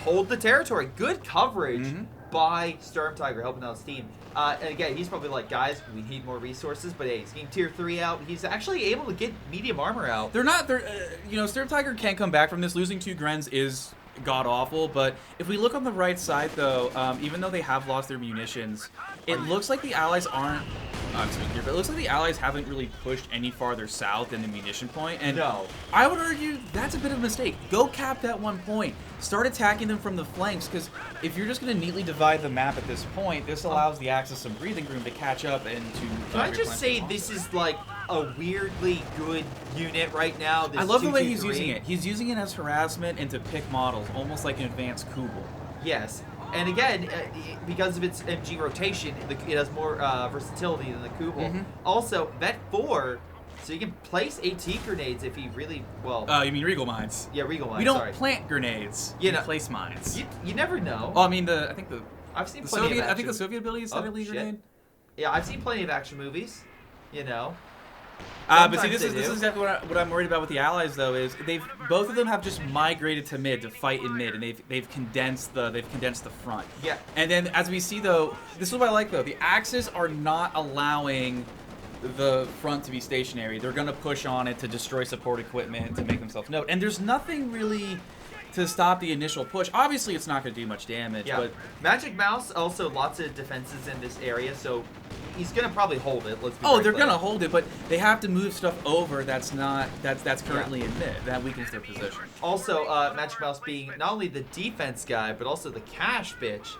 hold the territory. Good coverage by Storm Tiger helping out his team. And again, he's probably like, guys, we need more resources. But hey, he's getting tier 3 out. He's actually able to get medium armor out. Storm Tiger can't come back from this. Losing 2 Grens is god awful, but if we look on the right side though, even though they have lost their munitions, it looks like the allies aren't but it looks like the allies haven't really pushed any farther south than the munition point, and no, I would argue that's a bit of a mistake. Go cap that 1 point, start attacking them from the flanks, because if you're just going to neatly divide the map at this point, this allows the Axis some breathing room to catch up and to... Can I just say this is like a weirdly good unit right now? This I love the way 2-2-3. he's using it. He's using it as harassment and to pick models, almost like an advanced Kubel. Yes. And again, because of its MG rotation, it has more versatility than the Kubel. Also, Vet 4, so you can place AT grenades if he really, you mean Regal Mines? Yeah, Regal Mines, We don't plant grenades, we place mines. You never know. Oh, I mean, I've seen the plenty Soviet, of action. I think the Soviet ability is heavily grenade. Yeah, I've seen plenty of action movies, But see, this is exactly what I'm worried about with the Allies, though, is both of them have just migrated to mid to fight in mid, and they've condensed the front. Yeah. And then as we see, though, this is what I like, though. The Axis are not allowing the front to be stationary. They're going to push on it to destroy support equipment to make themselves known. And there's nothing really to stop the initial push. Obviously, it's not going to do much damage. Yeah. But Magic Mouse also lots of defenses in this area, so he's going to probably hold it. Let's be they're going to hold it, but they have to move stuff over that's currently in mid. That weakens their position. Also, Magic Mouse being not only the defense guy, but also the cash bitch,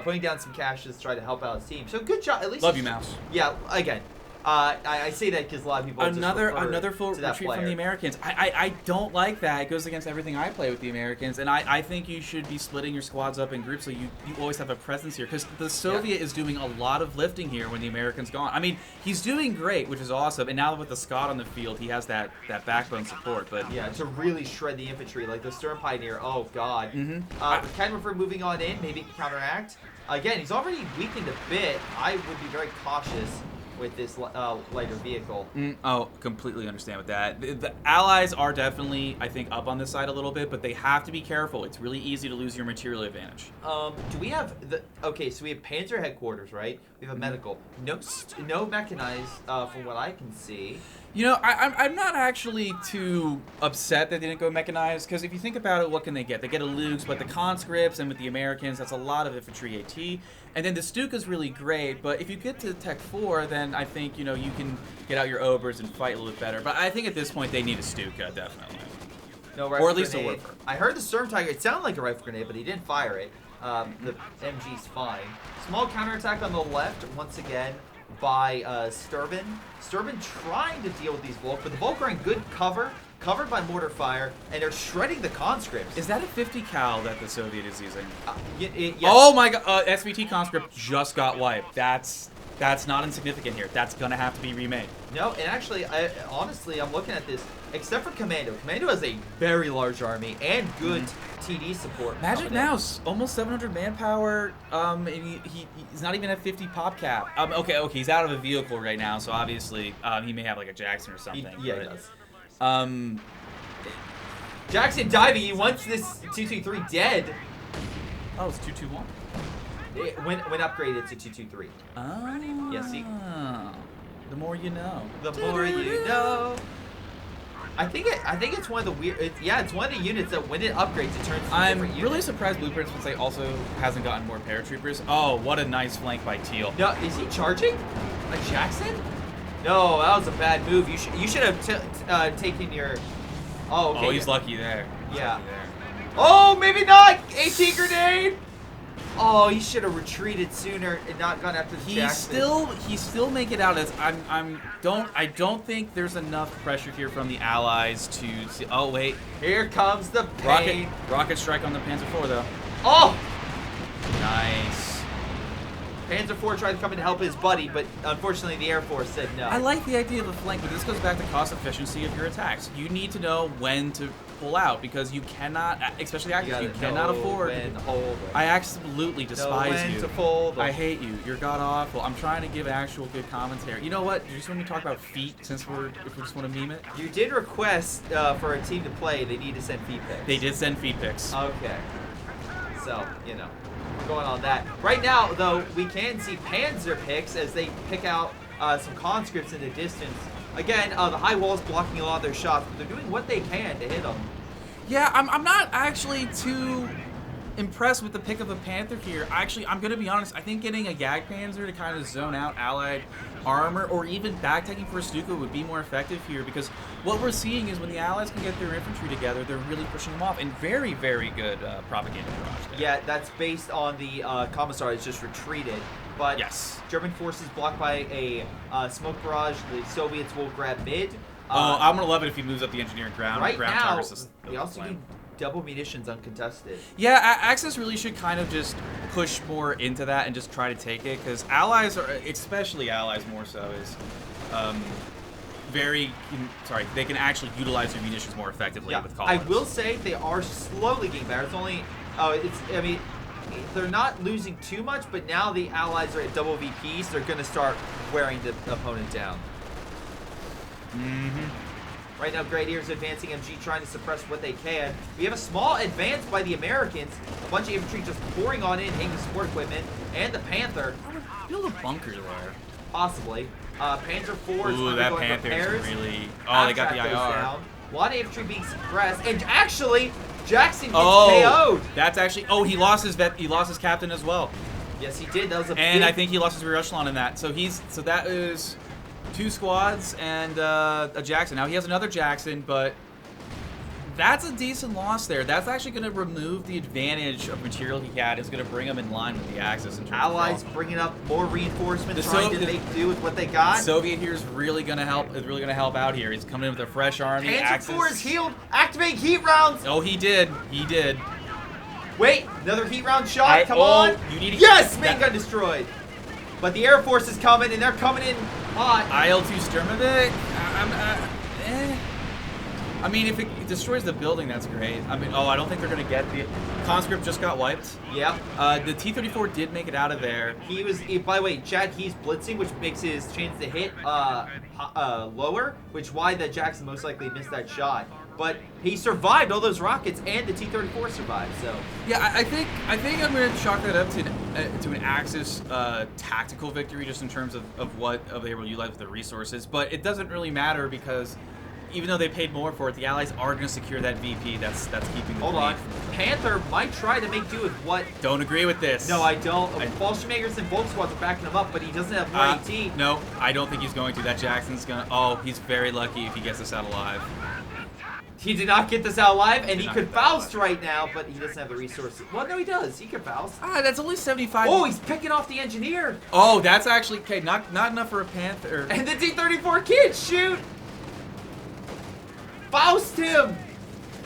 putting down some caches to try to help out his team. So good job. At least love you, Mouse. Yeah, again. I say that because a lot of people another full retreat from the Americans. I don't like that. It goes against everything I play with the Americans, and I think you should be splitting your squads up in groups so you always have a presence here, because the Soviet is doing a lot of lifting here when the Americans gone. I mean, he's doing great, which is awesome, and now with the Scot on the field, he has that backbone support. But yeah, to really shred the infantry, like the Stern Pioneer. Oh God. Kind of for moving on in, maybe counteract. Again, he's already weakened a bit. I would be very cautious with this lighter vehicle. Completely understand with that. The Allies are definitely, I think, up on this side a little bit, but they have to be careful. It's really easy to lose your material advantage. Do we have okay, so we have Panzer headquarters, right? We have a medical. No mechanized, from what I can see. I'm not actually too upset that they didn't go mechanized, because if you think about it, what can they get? They get a Luke's, but the conscripts, and with the Americans, that's a lot of infantry AT. And then the Stuka's really great, but if you get to Tech 4, then I think, you can get out your Obers and fight a little bit better. But I think at this point they need a Stuka, definitely. No rifle or at least grenade. a Warper. I heard the Storm Tiger, it sounded like a rifle grenade, but he didn't fire it. The MG's fine. Small counterattack on the left, once again, by Sturban. Sturban trying to deal with these Volk, but the Volk are in good cover. covered by mortar fire, and they're shredding the conscripts. Is that a 50 cal that the Soviet is using? Yes. Oh my god, SVT conscript just got wiped. That's not insignificant here. That's gonna have to be remade. No, and actually, honestly, I'm looking at this. Except for Commando. Commando has a very large army and good TD support. Magic coming in. Mouse, almost 700 manpower. And he's not even at 50 pop cap. Okay, he's out of a vehicle right now, so obviously he may have like a Jackson or something. Yeah, but, he does. Jackson diving. He wants this 223 dead. Oh, it's 221. When upgraded to 223. Oh. Yes, see? The more you know. The more you know. I think it's one of the weird. It's one of the units that when it upgrades, it turns. I'm different really unit. surprised Blueprints would say also hasn't gotten more paratroopers. Oh, what a nice flank by Teal. No, is he charging? A Jackson? No, that was a bad move. You should have taken your. Oh, okay. Oh, he's lucky there. Yeah. Lucky there. Oh, maybe not. AT grenade. Oh, he should have retreated sooner and not gone after the Jackson. He's still making it out as I don't think there's enough pressure here from the Allies to see. Oh wait, Here comes the pain. rocket strike on the Panzer IV though. Oh, Nice. Panzer IV tried to come in to help his buddy, but unfortunately the Air Force said no. I like the idea of a flank, but this goes back to cost efficiency of your attacks. You need to know when to pull out because you cannot, especially actors, you cannot afford. When to hold. I absolutely despise when you. to fold. I hate you. You're god awful. I'm trying to give actual good commentary. You know what? You just want me to talk about feet since if we just want to meme it. You did request for a team to play. They need to send feed pics. They did send feet pics. Okay. So, going on that. Right now, though, we can see Panzer picks as they pick out some conscripts in the distance. Again, the high wall's blocking a lot of their shots, but they're doing what they can to hit them. Yeah, I'm not actually too impressed with the pick of a Panther here. Actually, I'm going to be honest. I think getting a Gag Panzer to kind of zone out Allied armor or even backtaking for a Stuka would be more effective here because what we're seeing is when the Allies can get their infantry together, they're really pushing them off. And very, very good propaganda barrage there. Yeah, that's based on the Commissar has just retreated. But Yes. German forces blocked by a smoke barrage. The Soviets will grab mid. I'm going to love it if he moves up the engineering ground. Right ground now, targets we also do double munitions uncontested. Yeah, Axis really should kind of just push more into that and just try to take it because Allies are, especially Allies more so, is they can actually utilize their munitions more effectively with Collins. I will say they are slowly getting better. It's only, they're not losing too much, but now the Allies are at double VPs. So they're going to start wearing the opponent down. Right now, Grenadiers advancing MG, trying to suppress what they can. We have a small advance by the Americans. A bunch of infantry just pouring on in, taking support equipment, and the Panther, Build a bunker there. possibly. Panzer IV is Ooh, that undergoing Panther's repairs. really. Oh, they got the Half-track goes IR. down. A lot of infantry being suppressed, and actually, Jackson gets Oh, KO'd. that's actually. Oh, he lost his captain as well, Yes, he did. That was a and big, I think he lost his rear echelon in that. So that is 2 squads and a Jackson. Now he has another Jackson, but that's a decent loss there. That's actually going to remove the advantage of material he had. It's going to bring him in line with the Axis. In terms Allies of bringing up more reinforcements, The trying Sov- to make do with what they got. Soviet here is really going to help. Is really going to help out here. He's coming in with a fresh army. Panzer Axis. IV is healed. Activate heat rounds. Oh, he did. He did. Wait, another heat round shot. Come on. You need to Yes, main gun destroyed. But the Air Force is coming, and they're coming in hot. IL-2 Sturmovik? I mean, if it destroys the building, that's great. I mean, I don't think they're going to get the... Conscript just got wiped. Yep. The T-34 did make it out of there. By the way, Chad, he's blitzing, which makes his chance to hit lower, which why the Jackson most likely missed that shot. But he survived all those rockets, and the T-34 survived. So Yeah, I think I'm going to chalk that up to an Axis tactical victory, just in terms of what they were able to utilize with the resources. But it doesn't really matter because even though they paid more for it, the Allies are going to secure that VP. That's keeping the hold lead. on, Panther might try to make do with what. Don't agree with this. No, I don't. Fallschirmjägers and Volt Squads are backing him up, but he doesn't have more AT. No, I don't think he's going to. That Jackson's going to... Oh, he's very lucky if he gets this out alive. He did not get this out alive, and Did he not could get that out Faust right now, but he doesn't have the resources. Well, no, he does. He could Faust. That's only 75. Oh, he's picking off the engineer. Oh, that's actually... Okay, not enough for a Panther. And the T-34 kids shoot. Faust him!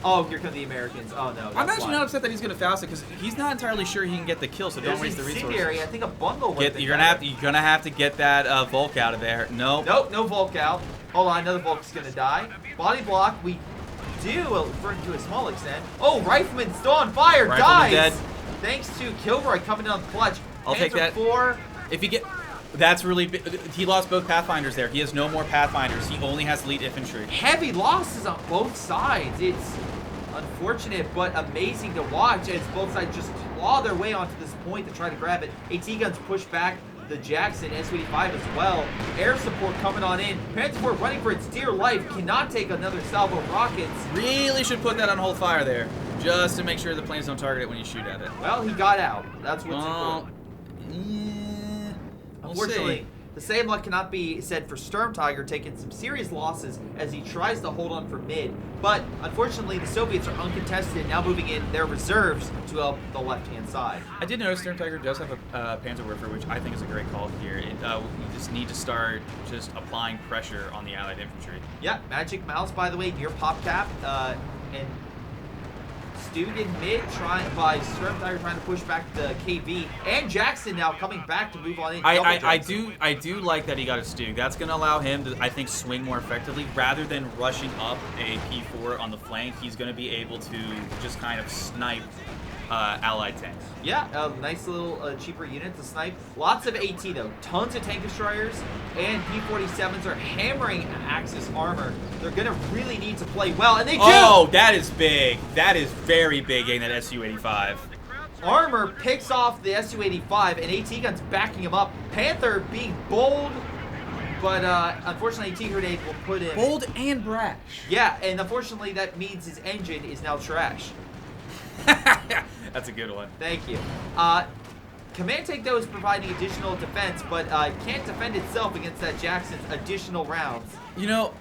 Oh, here come the Americans. Oh, no. I'm actually not upset that he's going to Faust it, because he's not entirely sure he can get the kill, so don't waste the resources. I think a bundle would You're gonna have to get that Volk out of there. Nope. Nope, no Volk out. Hold on, another Volk's going to die. Body block, we do, to a small extent. Oh, Rifleman still on fire, Rifleman dies! dead. Thanks to Kilroy coming down the clutch. I'll take that. 4. If you get... That's really big. He lost both Pathfinders there. He has no more Pathfinders. He only has elite infantry. Heavy losses on both sides. It's unfortunate, but amazing to watch as both sides just claw their way onto this point to try to grab it. AT guns push back the Jackson, S-85 as well. Air support coming on in. Panther 4 running for its dear life. Cannot take another salvo of rockets. Really should put that on hold fire there, just to make sure the planes don't target it when you shoot at it. Well, he got out. That's what's important. Unfortunately, the same luck cannot be said for Sturm Tiger, taking some serious losses as he tries to hold on for mid. But unfortunately, the Soviets are uncontested, now moving in their reserves to help the left-hand side. I did notice Sturm Tiger does have a Panzerwerfer, which I think is a great call here. We just need to start just applying pressure on the Allied infantry. Yeah, Magic Mouse, by the way, near pop cap, and Stewed in mid, by Sturm Tiger trying to push back the KV, and Jackson now coming back to move on in. I do like that he got a Stug. That's going to allow him to, I think, swing more effectively. Rather than rushing up a P4 on the flank, he's going to be able to just kind of snipe Allied tanks. Yeah, nice little cheaper unit to snipe. Lots of AT though, tons of tank destroyers, and P-47s are hammering Axis armor. They're gonna really need to play well, and they do! Oh, that is big. That is very big getting that Su-85. Armor picks off the Su-85, and AT guns backing him up. Panther being bold, but unfortunately AT grenade will put him... Bold and brash. Yeah, and unfortunately that means his engine is now trash. That's a good one. Thank you. Command Tank, though, is providing additional defense, but can't defend itself against that Jackson's additional rounds. You know,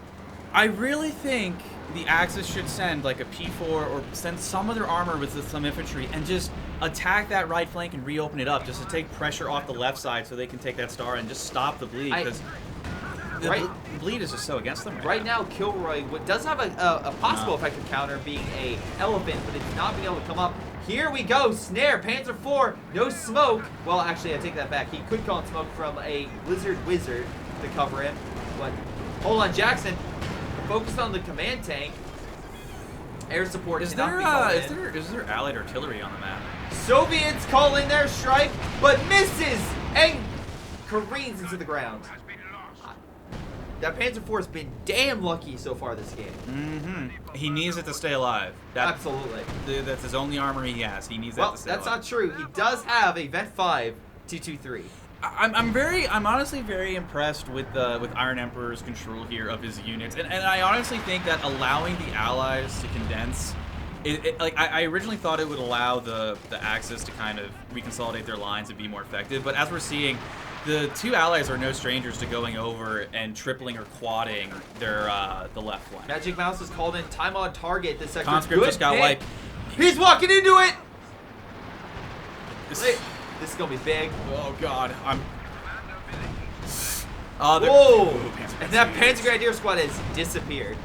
I really think the Axis should send like a P4 or send some of their armor with some infantry and just attack that right flank and reopen it up just to take pressure off the left side so they can take that star and just stop the bleed, because the bleed is just so against them right now. Kilroy does have a possible effective counter being a elephant, but it's not being able to come up. Here we go, snare, Panzer 4, no smoke. Well, actually, I take that back. He could call in smoke from a Blizzard Wizard to cover him, but hold on, Jackson, focused on the command tank. Air support is there Allied artillery on the map? Soviets call in their strike, but misses and careens into the ground. That Panzer IV has been damn lucky so far this game. Mm-hmm. He needs it to stay alive. Absolutely. That's his only armor he has. He needs that to stay alive. Well, that's not true. He does have a Vet 5 223. I'm honestly very impressed with Iron Emperor's control here of his units, and I honestly think that allowing the Allies to condense, I originally thought it would allow the Axis to kind of reconsolidate their lines and be more effective, but as we're seeing, the two Allies are no strangers to going over and tripling or quadding their the left flank. Magic Mouse is called in. Time on target. This sector. Conscript just got wiped. He's walking into it. This is gonna be big. Oh God, whoa! And that Panzer Grenadier squad has disappeared.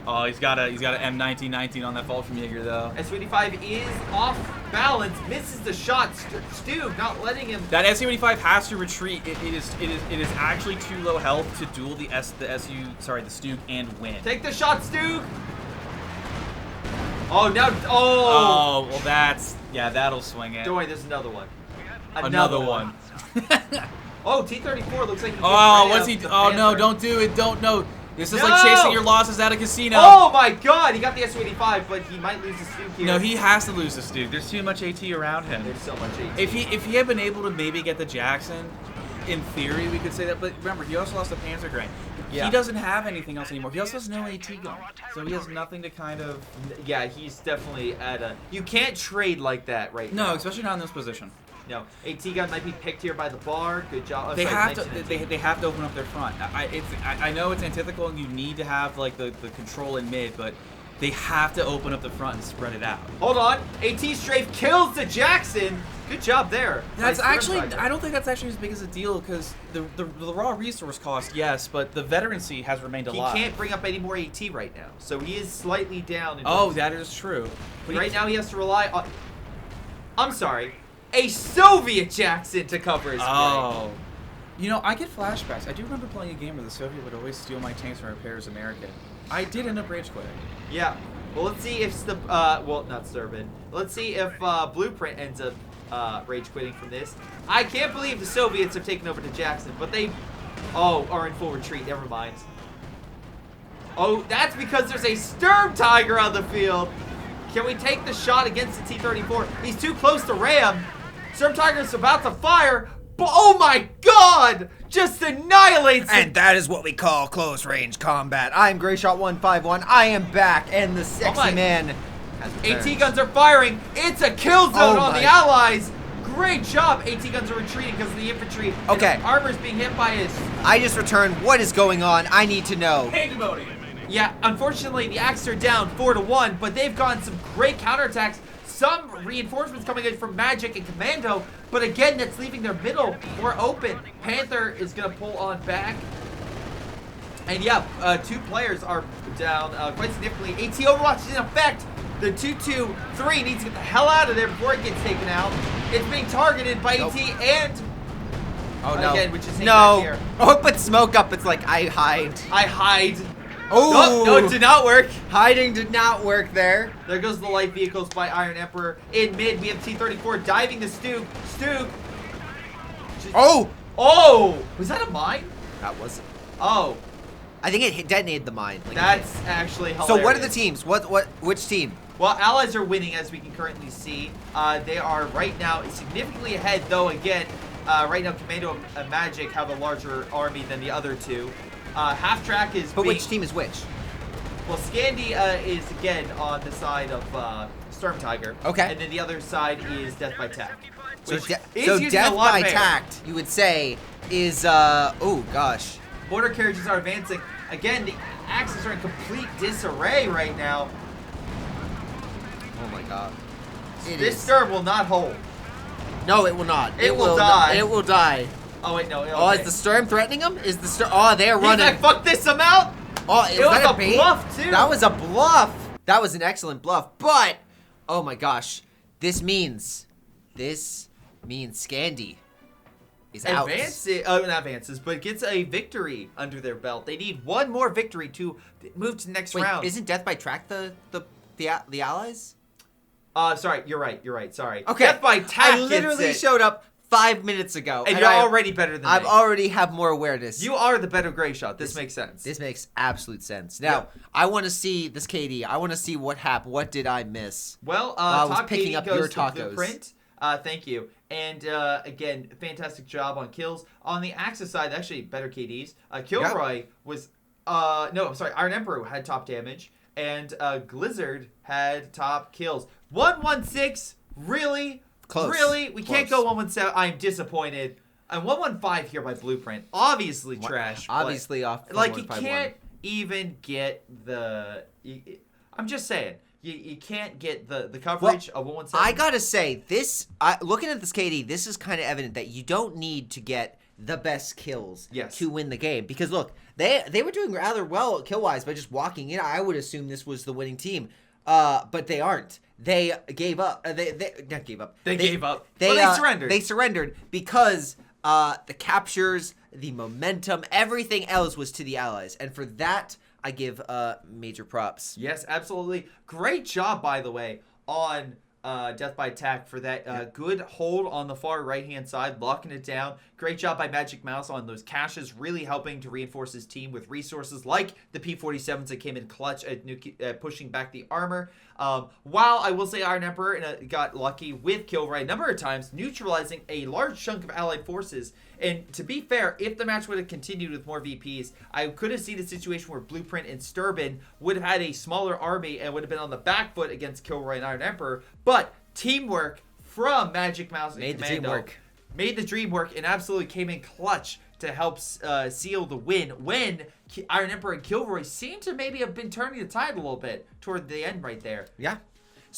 Oh, he's got a M1919 on that Fallschirmjäger though. Su-85 is off balance, misses the shot. Stu not letting him. That Su-85 has to retreat. It is actually too low health to duel the Stug and win. Take the shot, Stu. Oh now, oh well, that'll swing it. Don't worry, there's another one. Another one. Oh, T-34 looks like. What's he? Oh no! Don't do it! Don't no. This is like chasing your losses at a casino. Oh my God! He got the Su-85, but he might lose the Stug here. No, he has to lose the Stug. There's too much AT around him. There's so much AT. If he had been able to maybe get the Jackson, in theory we could say that. But remember, he also lost the Panzer Grain. Yeah. He doesn't have anything else anymore. He also has no AT gun, so he has nothing to kind of. Yeah, he's definitely at a. You can't trade like that now. No, especially not in this position. No, AT gun might be picked here by the bar. Good job. They have to open up their front. I know it's antithetical and you need to have like the control in mid, but they have to open up the front and spread it out. Hold on, AT strafe kills the Jackson. Good job there. That's by actually, Stormtiger. I don't think that's actually as big as a deal because the raw resource cost, yes, but the veterancy has remained He alive. can't bring up any more AT right now, so he is slightly down. In Oh, terms that is true. But right now he has to rely on. I'm sorry, a Soviet Jackson to cover his. Oh. You know, I get flashbacks. I do remember playing a game where the Soviet would always steal my tanks and repair as American. I did end up rage quitting. Yeah. Well, let's see if well, not Sturbin. Let's see if Blueprint ends up rage quitting from this. I can't believe the Soviets have taken over to Jackson, but they, are in full retreat. Never mind. Oh, that's because there's a CONSCRIPTS on the field. Can we take the shot against the T-34? He's too close to ram. CONSCRIPTS about to fire. But oh my God! Just annihilates And that is what we call close range combat. I'm Greyshot151. I am back, and the sexy my- man has AT returned. guns are firing. It's a kill zone Oh on my- the Allies. Great job. AT guns are retreating because of the infantry. And Okay. the armor's being hit by his. I just returned. What is going on? I need to know. Pandemonium. Yeah, unfortunately, the Axes are down 4-1, but they've gotten some great counterattacks. Some reinforcements coming in from Magic and Commando, but again, that's leaving their middle more open. Panther is going to pull on back. And yeah, 2 players are down quite significantly. AT Overwatch is in effect. The 2-2-3 needs to get the hell out of there before it gets taken out. It's being targeted by Nope. AT and Oh no. again, which is hanging no. back here. Oh, it put smoke up. It's like I hide. I hide. Oh, No, it did not work. Hiding did not work there. There goes the light vehicles by Iron Emperor. In mid, we have T-34 diving the Stoog. Stoog. Oh, Oh! Was that a mine? that was. Oh, I think it detonated the mine. Like, that's actually hilarious. so what are the teams? Which team? Well, Allies are winning, as we can currently see. They are right now significantly ahead, though, again, right now Commando and Magic have a larger army than the other two. Half Track is But being, which team is which? Well, Scandi is, again, on the side of Stormtiger. Okay. And then the other side is Death by Tac. So, Which is so using death a lot by of air. tact, you would say, is oh gosh. Border carriages are advancing. Again, the Axis are in complete disarray right now. Oh my god. This Sturm will not hold. No, it will not. It will die. It will die. Oh, wait, no. Oh, is the Storm threatening him? Is the Storm? Oh, they are He's running. like, fuck this amount? Oh, is It was that a bait? bluff, too. That was a bluff. That was an excellent bluff. But, oh my gosh, this means Scandi is out. Not advances, but gets a victory under their belt. They need one more victory to move to the next Wait, round. isn't Death by Track the allies? Sorry, you're right, sorry. Okay. Death by Tac I literally gets it. showed up 5 minutes ago, And you're already better than I've me. already have more awareness. You are the better Greyshot. This makes sense. This makes absolute sense. Now, Yeah. I want to see this, KD. I want to see what happened. What did I miss? Well, I was top picking 80 up goes your to tacos. Blueprint. Thank you. And again, fantastic job on kills. On the Axis side, actually better KDs. Kilroy was Iron Emperor had top damage, and Glizzard had top kills. 116, really? Close. Really? We can't go Close. 117. I'm disappointed. And 115 here by Blueprint. Obviously trash. but, Obviously off. like, you 151. can't even get the... I'm just saying. You can't get the coverage of 117. I gotta say, looking at this KD, this is kind of evident that you don't need to get the best kills to win the game. Because look, they were doing rather well kill wise by just walking in. I would assume this was the winning team, but they aren't. They gave up. They not gave up. They gave up. They Surrendered. They surrendered because the captures, the momentum, everything else was to the Allies, and for that I give major props. Yes, absolutely. Great job, by the way, on Death by Tac for that good hold on the far right-hand side, locking it down. Great job by Magic Mouse on those caches, really helping to reinforce his team with resources like the P-47s that came in clutch at pushing back the armor. While I will say Iron Emperor got lucky with Kilroy a number of times, neutralizing a large chunk of allied forces. And to be fair, if the match would have continued with more VPs, I could have seen a situation where Blueprint and Sturbin would have had a smaller army and would have been on the back foot against Kilroy and Iron Emperor. But teamwork from Magic Mouse and Commando made the dream work and absolutely came in clutch to help seal the win when Iron Emperor and Kilroy seem to maybe have been turning the tide a little bit toward the end right there. Yeah.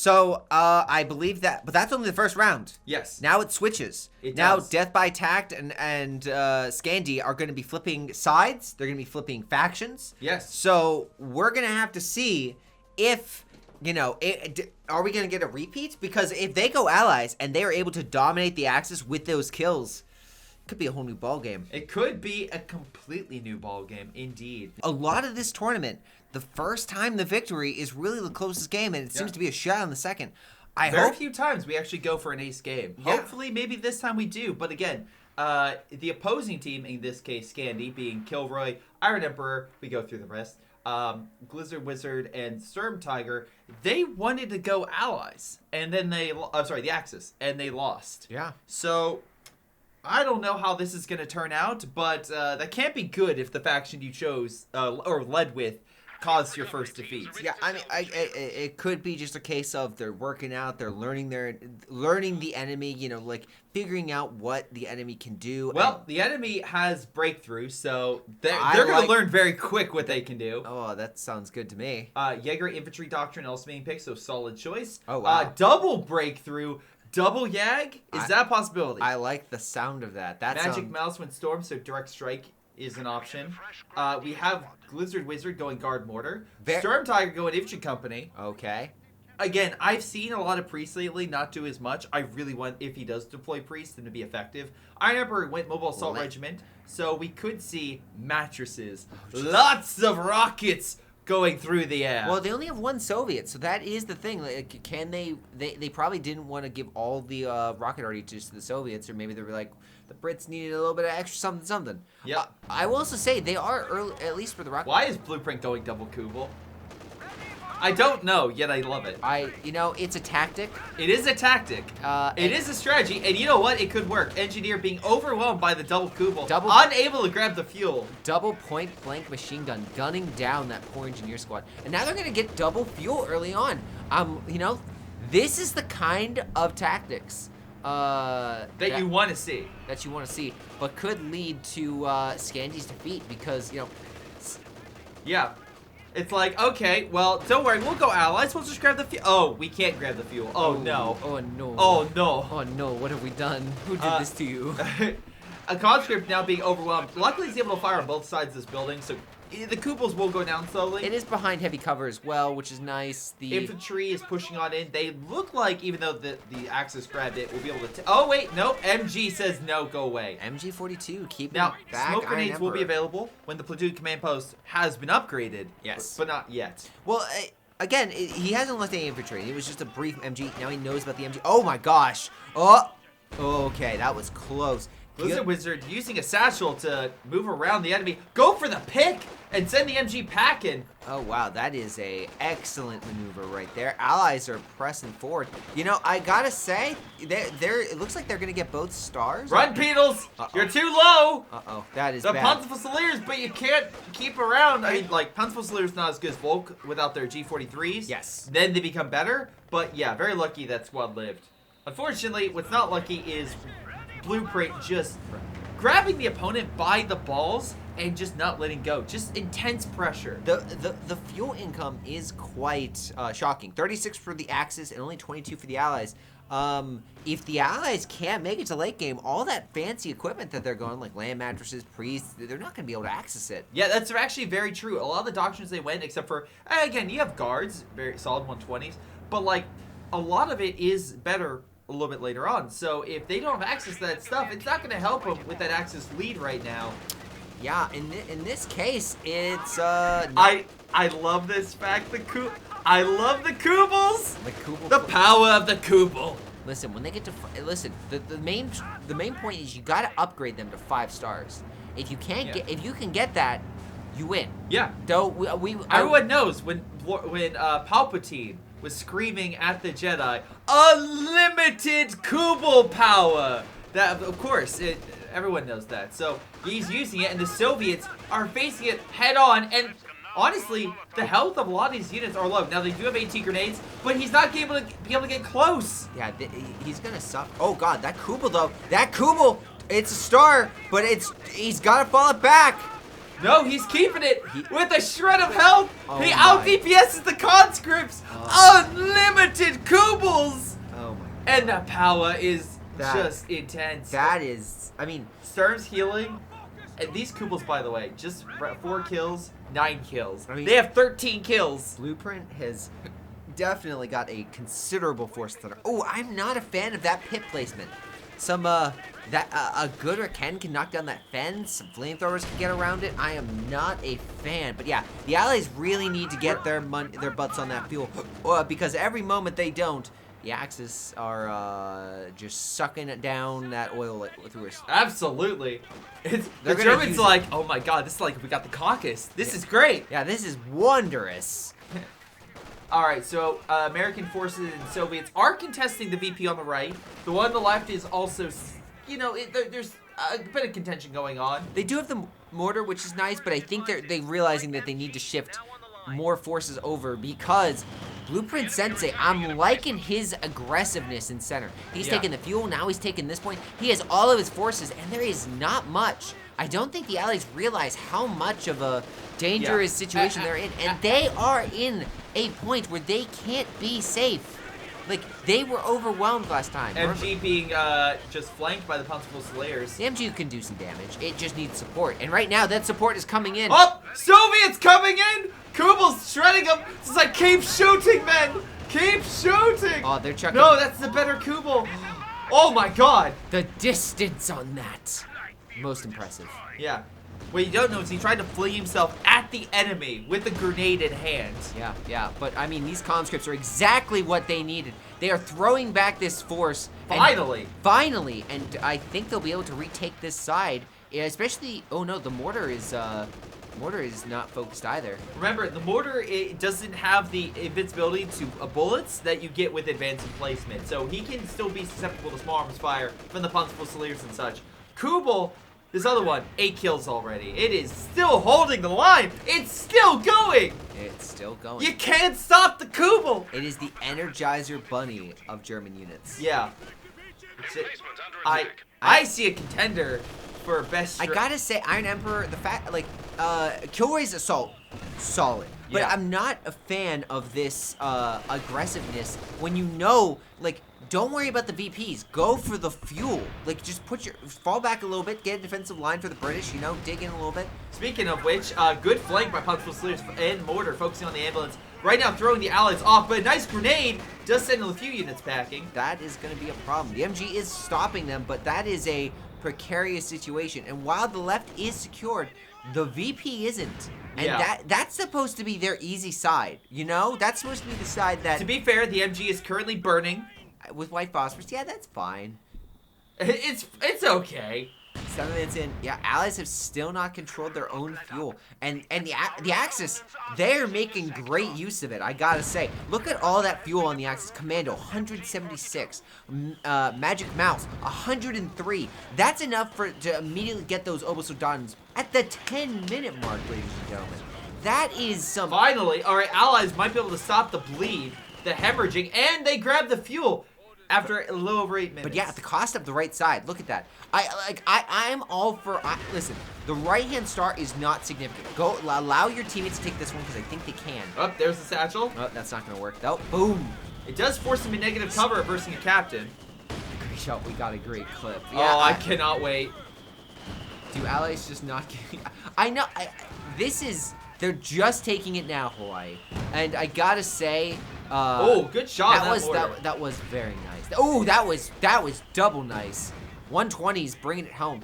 So, I believe that, but that's only the first round. Yes. Now it switches. It now does. Death by Tact and Scandi are going to be flipping sides. They're going to be flipping factions. Yes. So we're going to have to see if, are we going to get a repeat? Because if they go allies and they are able to dominate the Axis with those kills, it could be a whole new ball game. It could be a completely new ball game, indeed. A lot of this tournament, the first time the victory is really the closest game, and it seems to be a shot on the second. I Very hope. few times we actually go for an ace game. Yeah. Hopefully, maybe this time we do. But again, the opposing team, in this case, Scandi, being Kilroy, Iron Emperor, we go through the rest, Blizzard Wizard, and Storm Tiger, they wanted to go allies. And then the Axis, and they lost. Yeah. So, I don't know how this is going to turn out, but that can't be good if the faction you chose, or led with, caused your first defeat. Yeah, I mean, it could be just a case of they're working out, they're learning the enemy, like figuring out what the enemy can do. Well, the enemy has breakthrough, so they're going to learn very quick what they can do. Oh, that sounds good to me. Jaeger Infantry Doctrine also being picked, so solid choice. Oh, wow. Double breakthrough, double Yag? Is that a possibility? I like the sound of that. That's Magic Mouse when Storm, so direct strike is an option. We have Blizzard Wizard going Guard Mortar. Storm Tiger going Infantry Company. Okay. Again, I've seen a lot of Priests lately not do as much. I really want, if he does deploy Priests, them to be effective. Iron Emperor went Mobile Assault Regiment, so we could see mattresses. Lots of rockets going through the air. Well, they only have one Soviet, so that is the thing. Like, can they probably didn't want to give all the rocket artillery to the Soviets, or maybe they were like, the Brits needed a little bit of extra something. Yeah. I will also say they are early, at least for the rocket. Why is Blueprint going double Kubel? I don't know, yet I love it. It's a tactic. It is a tactic. It is a strategy, and you know what? It could work. Engineer being overwhelmed by the double Kubel, unable to grab the fuel. Double point blank machine gun gunning down that poor engineer squad, and now they're gonna get double fuel early on. This is the kind of tactics that you want to see. That you want to see, but could lead to Scandi's defeat because Yeah. It's like, okay, well, don't worry, we'll go allies. We'll just grab the fuel. Oh, we can't grab the fuel. Oh, no. Oh, no. Oh, no. Oh, no. What have we done? Who did this to you? A conscript now being overwhelmed. Luckily, he's able to fire on both sides of this building, so the Kubels will go down slowly. It is behind heavy cover as well, which is nice. The infantry is pushing on in. They look like, even though the Axis grabbed it, we'll be able to... Oh, wait, nope. MG says no, go away. MG42, keep now, it back. Smoke grenades will be available when the platoon command post has been upgraded. Yes. But not yet. Well, again, he hasn't left any infantry. It was just a brief MG. Now he knows about the MG. Oh, my gosh. Oh, okay, that was close. Blizzard Wizard using a satchel to move around the enemy. Go for the pick and send the MG packing. Oh, wow. That is a excellent maneuver right there. Allies are pressing forward. I gotta say, it looks like they're going to get both stars. Run, Beatles! You're too low! Uh-oh. That is the bad. Panzer Fusiliers, but you can't keep around. I mean, like, Panzer Fusiliers not as good as Volk without their G43s. Yes. Then they become better. But, yeah, very lucky that squad lived. Unfortunately, what's not lucky is Blueprint just grabbing the opponent by the balls and just not letting go. Just intense pressure. The fuel income is quite shocking. 36 for the Axis and only 22 for the Allies. If the Allies can't make it to late game, all that fancy equipment that they're going, like land mattresses, priests, they're not going to be able to access it. Yeah, that's actually very true. A lot of the doctrines they went, except for, again, you have guards, very solid 120s, but like a lot of it is better a little bit later on. So if they don't have access to that stuff, it's not going to help them with that Axis lead right now. Yeah, in this case, it's I love this fact. I love the Kubels. The power of the Kubel. Listen, when they get to the main point is you got to upgrade them to 5 stars. If you can't if you can get that, you win. Yeah. Though everyone knows when Palpatine was screaming at the Jedi, unlimited Kubel power. That, of course, everyone knows that. So he's using it, and the Soviets are facing it head on. And honestly, the health of a lot of these units are low. Now they do have AT grenades, but he's not able to get close. Yeah, he's gonna suffer. Oh God, that Kubel though. That Kubel, it's a star, but he's gotta fall it back. No, he's keeping it with a shred of health. Oh he out DPS's the conscripts. Unlimited Kubel And the power is That- just intense. That is, I mean, Sturm's healing. And these Kubels, by the way, just 4 kills, 9 kills. I mean- They have 13 kills. Blueprint has definitely got a considerable force thunder. Oh, I'm not a fan of that pit placement. Some a good or Ken can knock down that fence. Some flamethrowers can get around it. I am not a fan, but yeah, the allies really need to get their butts on that fuel, because every moment they don't, the Axis are just sucking it down that oil through us. Absolutely. The They're gonna Germans use are like, oh my god, this is like we got the caucus. This is great. Yeah, this is wondrous. All right, so American forces and Soviets are contesting the VP on the right. The one on the left is also, you know, there's a bit of contention going on. They do have the mortar, which is nice, but I think they're realizing that they need to shift more forces over because Blueprint Sensei, I'm liking his aggressiveness in center. He's Yeah. taking the fuel, now he's taking this point. He has all of his forces, and there is not much. I don't think the Allies realize how much of a dangerous situation they're in, and they are in a point where they can't be safe. Like, they were overwhelmed last time. MG being just flanked by the Punchable Slayers. The MG can do some damage. It just needs support, and right now that support is coming in. Oh, Soviets coming in! Kubel's shredding them. It's like, keep shooting, men! Keep shooting! Oh, they're chucking. No, that's the better Kubel. Oh my god. The distance on that. Most impressive. Yeah. What you don't know is he tried to fling himself at the enemy with a grenade in hand. Yeah, but I mean, these conscripts are exactly what they needed. They are throwing back this force. Finally. Finally, and I think they'll be able to retake this side, especially, oh no, the mortar is not focused either. Remember, the mortar, it doesn't have the invincibility to bullets that you get with advanced placement, so he can still be susceptible to small arms fire from the Punchable Slayers and such. Kubel, this other one, 8 kills already. It is still holding the line. It's still going. It's still going. You can't stop the Kubel. It is the Energizer Bunny of German units. Yeah. I see a contender for best. I gotta say, Iron Emperor, the fact, like, Kilroy's assault, solid. But Yeah. I'm not a fan of this aggressiveness when you know, like, don't worry about the VPs. Go for the fuel. Like, just fall back a little bit, get a defensive line for the British, you know, dig in a little bit. Speaking of which, good flank by Punchable Slayers and Mortar, focusing on the ambulance. Right now, throwing the Allies off, but a nice grenade does send a few units packing. That is going to be a problem. The MG is stopping them, but that is a precarious situation. And while the left is secured, the VP isn't. And Yeah. that's supposed to be their easy side, you know? That's supposed to be the side that... To be fair, the MG is currently burning. With white phosphorus, yeah, that's fine. It's okay. 7 minutes in, yeah, Allies have still not controlled their own fuel, and the Axis, they're making great use of it. I gotta say, look at all that fuel on the Axis. Commando 176, Magic Mouse 103. That's enough to immediately get those Obosoldans at the 10-minute mark, ladies and gentlemen. That is some. Finally, all right, Allies might be able to stop the bleed, the hemorrhaging, and they grab the fuel after a little over 8 minutes. But yeah, at the cost of the right side. Look at that. I'm all for. Listen, the right-hand star is not significant. Go allow your teammates to take this one because I think they can. Oh, there's the satchel. Oh, that's not gonna work. Oh, boom. It does force him in negative cover, reversing a captain. Greyshot, we got a great clip. Yeah, I cannot wait. Do allies just not getting? I know. This is. They're just taking it now, Hawaii. And I gotta say. Oh, good shot. That was very nice. Oh, that was double nice. 120's bringing it home.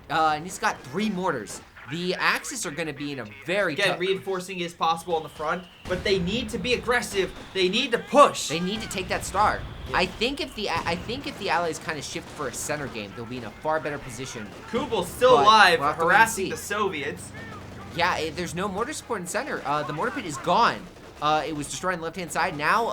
And he's got 3 mortars. The Axis are going to be in a very Again, reinforcing is possible on the front, but they need to be aggressive. They need to push. They need to take that star. Yeah. I think if the Allies kind of shift for a center game, they'll be in a far better position. Kubel's still alive, we'll harassing the Soviets. Yeah, there's no mortar support in center. The mortar pit is gone. It was destroying the left-hand side. Now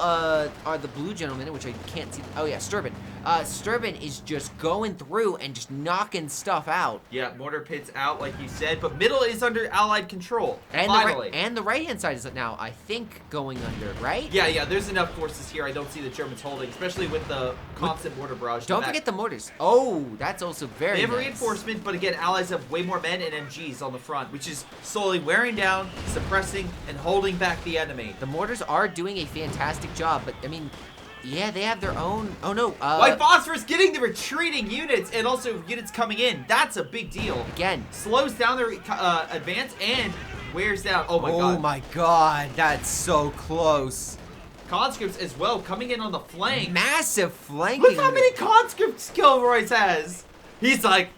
are the blue gentlemen, which I can't see. Oh, yeah, Sturban. Sturban is just going through and just knocking stuff out. Yeah, mortar pit's out, like you said, but middle is under Allied control. And finally. The right-hand side is now, I think, going under, right? Yeah, there's enough forces here. I don't see the Germans holding, especially with the constant mortar barrage. Don't forget the mortars. Oh, that's also very They have nice. a reinforcement, but again, Allies have way more men and MGs on the front, which is slowly wearing down, suppressing, and holding back the enemy. The mortars are doing a fantastic job, but, I mean, Yeah, they have their own. Oh no. White Phosphorus getting the retreating units and also units coming in. That's a big deal. Again. Slows down their advance and wears down. Oh my god. Oh my god, that's so close. Conscripts as well coming in on the flank. Massive flanking. Look how many conscripts Kilroy's has. He's like,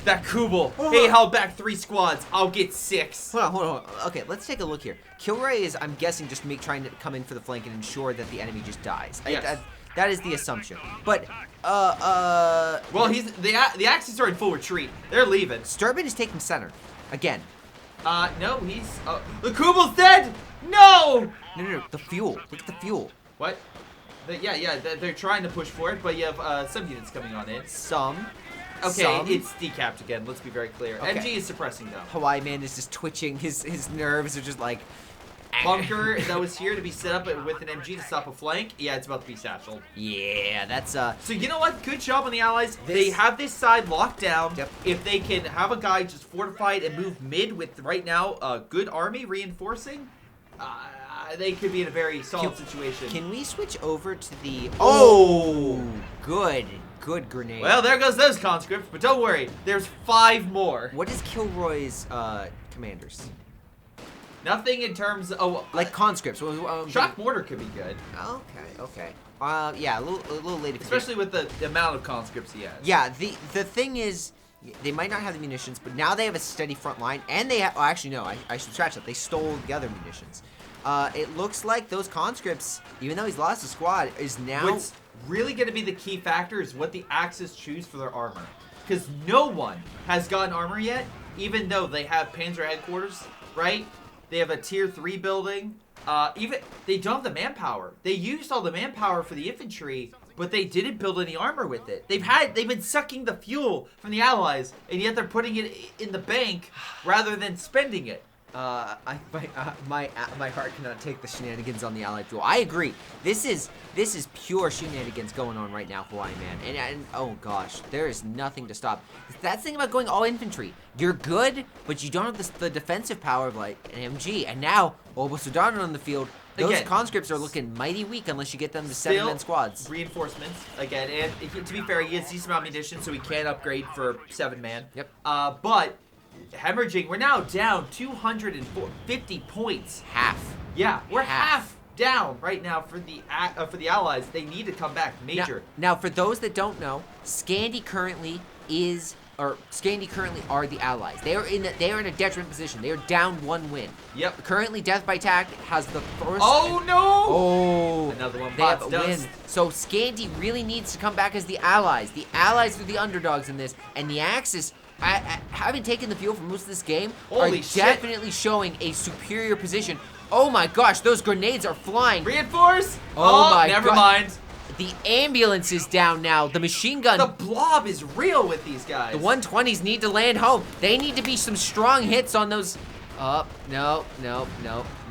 that Kubel. He held back 3 squads. I'll get 6. Hold on. Okay, let's take a look here. Kilroy is, I'm guessing, just trying to come in for the flank and ensure that the enemy just dies. Yes. That is the assumption. But, well, the Axis are in full retreat. They're leaving. Sturban is taking center. Again. No, he's, the Kubel's dead! No! No. The fuel. Look at the fuel. What? They're trying to push for it, but you have some units coming on in. Some. Okay, it's decapped again. Let's be very clear. Okay. MG is suppressing them. Hawaii man is just twitching. His nerves are just like. Bunker that was here to be set up with an MG to stop a flank. Yeah, it's about to be satcheled. Yeah, that's So you know what? Good job on the Allies. They have this side locked down. Yep. If they can have a guy just fortified and move mid with right now a good army reinforcing, they could be in a very solid situation. Can we switch over to the? Oh, good grenade. Well, there goes those conscripts, but don't worry, there's 5 more. What is Kilroy's commanders? Nothing in terms of Like conscripts. shock mortar could be good, Okay. Yeah, a little later. especially with the amount of conscripts he has. Yeah, the thing is, they might not have the munitions, but now they have a steady front line, and they have. Oh, actually, no, I should scratch that. They stole the other munitions. It looks like those conscripts, even though he's lost a squad, is now. What's really going to be the key factor is what the Axis choose for their armor, because no one has gotten armor yet, even though they have Panzer headquarters, right? They have a tier 3 building. Even they don't have the manpower. They used all the manpower for the infantry, but they didn't build any armor with it. They've been sucking the fuel from the Allies, and yet they're putting it in the bank rather than spending it. My heart cannot take the shenanigans on the Allied fuel. I agree. This is pure shenanigans going on right now, Hawaii man. And oh gosh, there is nothing to stop. That's the thing about going all infantry. You're good, but you don't have the defensive power of like an MG. And now Obosudana on the field. Those Again, conscripts are looking mighty weak unless you get them to 7-man squads. Reinforcements again, and to be fair, he has decent amount of munitions, so he can upgrade for 7-man. Yep. But hemorrhaging, we're now down 250 points. Half. Yeah, we're half down right now for the Allies. They need to come back major. Now, for those that don't know, Scandi currently are the Allies. They are in a detriment position. They are down 1 win. Yep. Currently, Death by Tactic has the first. Oh no! Oh, Another one. they have a Bots win. dust. So Scandi really needs to come back as the Allies. The Allies are the underdogs in this, and the Axis, having taken the field for most of this game, Holy are shit. definitely showing a superior position. Oh my gosh, those grenades are flying. Reinforce! Oh my never God. mind. The ambulance is down now. The machine gun. The blob is real with these guys. The 120s need to land home. They need to be some strong hits on those. No,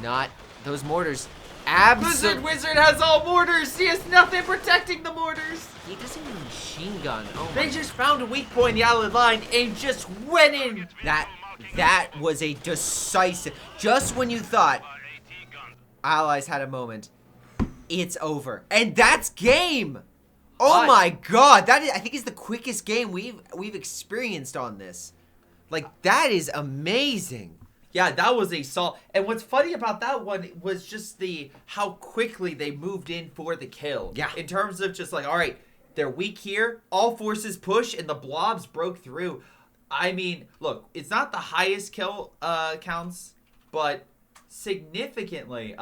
not those mortars. Blizzard Wizard has all mortars. He has nothing protecting the mortars. He doesn't even have a machine gun. Oh They my. just found a weak point in the Allied line and just went in. That was a decisive. Just when you thought Allies had a moment, it's over, and that's game. Oh But- my God, I think is the quickest game we've experienced on this. Like that is amazing. Yeah, that was a solid. And what's funny about that one was just how quickly they moved in for the kill. Yeah. In terms of just like, all right, they're weak here. All forces push, and the blobs broke through. I mean, look, it's not the highest kill counts, but significantly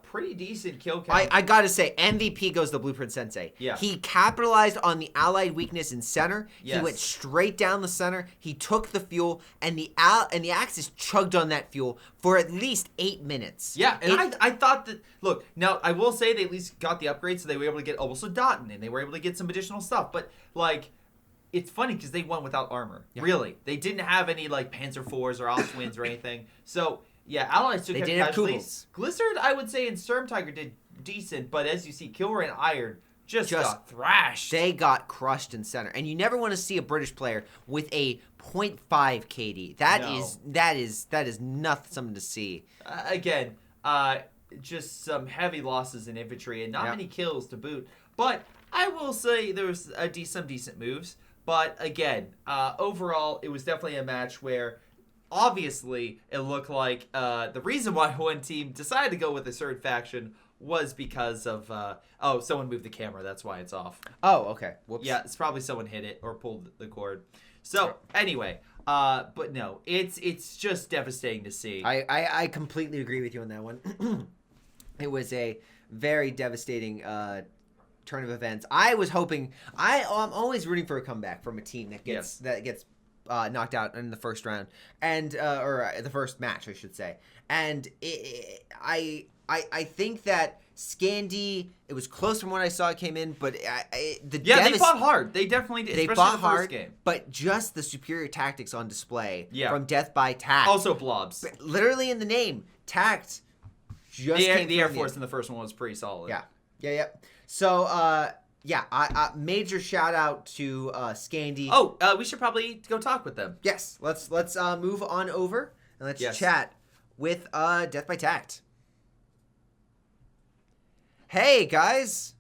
pretty decent kill count. I gotta say, MVP goes to Blueprint Sensei. Yeah. He capitalized on the Allied weakness in center. Yes. He went straight down the center. He took the fuel, and the Axis chugged on that fuel for at least 8 minutes. Yeah, and I thought that, look, now I will say they at least got the upgrade, so they were able to get Obosodotin, and they were able to get some additional stuff, but, like, it's funny because they won without armor. Yeah. Really. They didn't have any, like, Panzer IVs or Ostwinds or anything, so... Yeah, Allies took heavy casualties. Blizzard, I would say, and Sturm Tiger did decent, but as you see, Kilroy and Iron just got thrashed. They got crushed in center, and you never want to see a British player with a 0.5 KD. That is not something to see. Again, just some heavy losses in infantry and not many kills to boot. But I will say there was some decent moves. But again, overall, it was definitely a match where obviously it looked like the reason why one team decided to go with a certain faction was because of someone moved the camera. That's why it's off. Oh, okay. Whoops. Yeah, it's probably someone hit it or pulled the cord. So anyway, but no, it's just devastating to see. I completely agree with you on that one. It was a very devastating turn of events. I was hoping. I'm always rooting for a comeback from a team that gets knocked out in the first round or the first match, I should say. And I think that Scandi, it was close from what I saw it came in, but they fought hard. They definitely did. They especially fought the first hard, game. but just the superior tactics on display from Death by Tact. Also blobs. Literally in the name, Tact. Just the Air Force in the first one was pretty solid. Yeah. So, major shout out to Scandi. Oh, we should probably go talk with them. Yes, let's move on over and let's chat with Death by Tact. Hey guys.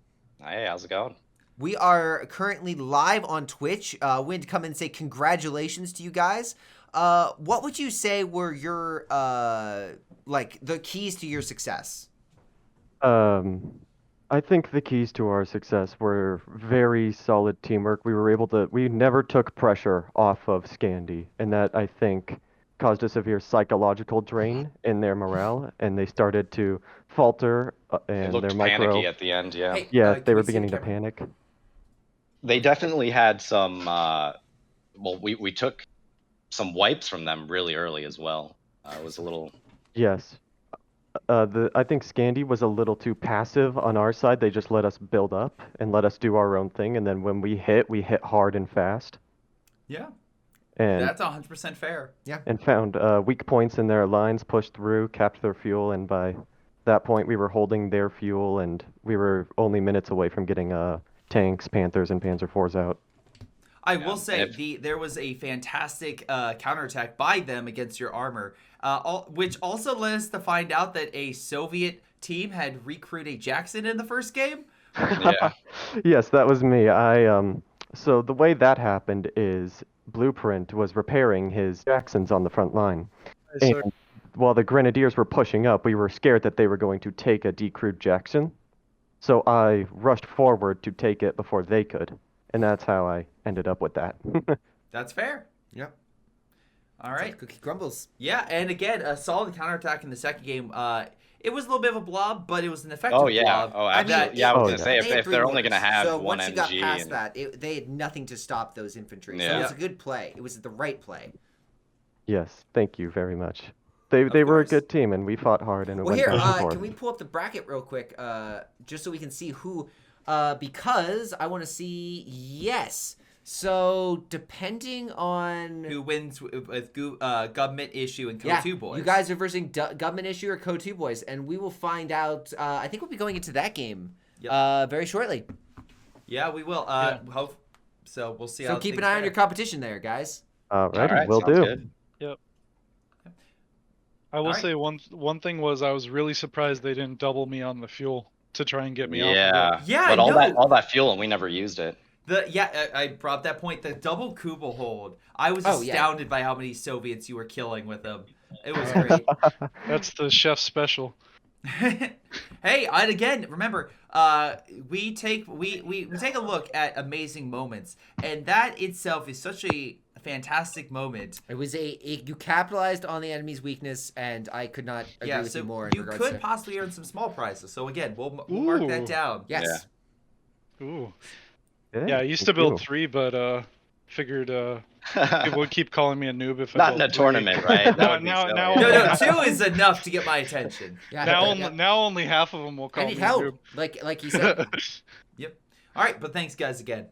Hey, how's it going? We are currently live on Twitch. We had to come and say congratulations to you guys. What would you say were your the keys to your success? I think the keys to our success were very solid teamwork. We never took pressure off of Scandi, and that, I think, caused a severe psychological drain in their morale, and they started to falter, and They looked their micro... panicky at the end, yeah. Hey, Yeah, can they we were see beginning the to camera? panic. They definitely had some, we took some wipes from them really early as well. It was a little... Yes. I think Scandi was a little too passive on our side. They just let us build up and let us do our own thing, and then when we hit hard and fast. Yeah. And That's 100% fair. and found weak points in their lines, pushed through, capped their fuel, and by that point we were holding their fuel, and we were only minutes away from getting tanks, Panthers, and Panzer IVs out. I will say there was a fantastic counterattack by them against your armor, which also led us to find out that a Soviet team had recruited a Jackson in the first game. Yeah. Yes, that was me. So the way that happened is Blueprint was repairing his Jacksons on the front line. And while the Grenadiers were pushing up, we were scared that they were going to take a decrewed Jackson. So I rushed forward to take it before they could. And that's how I ended up with that. That's fair. Yep. All right. Cookie crumbles. Yeah, and again, a solid counterattack in the second game. It was a little bit of a blob, but it was an effective Oh, yeah. blob. Oh, absolutely. I was going to say, They had if three they're only going to mortars. have so one once you MG... got past and- that, they had nothing to stop those infantry. So Yeah. it was a good play. It was the right play. Yes, thank you very much. They were a course. good team, and we fought hard, and it Well, went here, back and forth. can we pull up the bracket real quick, just so we can see who? Because I want to see. Yes. So depending on Who wins with government issue and yeah, Co2 boys? you guys are versing government issue or Co2 boys, and we will find out. I think we'll be going into that game very shortly. Yeah, we will. So we'll see. So how keep an things eye on fare. your competition there, guys. Alrighty, All right, will sounds do. good. I will Alright. say one thing was I was really surprised they didn't double me on the fuel to try and get me off. Yeah. Yeah, But I all know. that fuel, and we never used it. I brought that point. The double Kubel hold. I was Oh, yeah. astounded by how many Soviets you were killing with them. It was great. That's the chef's special. Hey, and again, remember, we take a look at amazing moments, and that itself is such a fantastic moment. It was you capitalized on the enemy's weakness, and I could not agree with you more. In you regards could to... possibly earn some small prizes. So again, we'll mark that Ooh. down. Yes. Ooh. Yeah, Yeah, I used to thank build you. 3, but figured people would keep calling me a noob if I Not in built a 3. tournament, right? That would be Now- silly. now- No, 2 is enough to get my attention. Yeah. Now only half of them will call I me need a help. noob. Like you said. Yep. All right, but thanks guys again.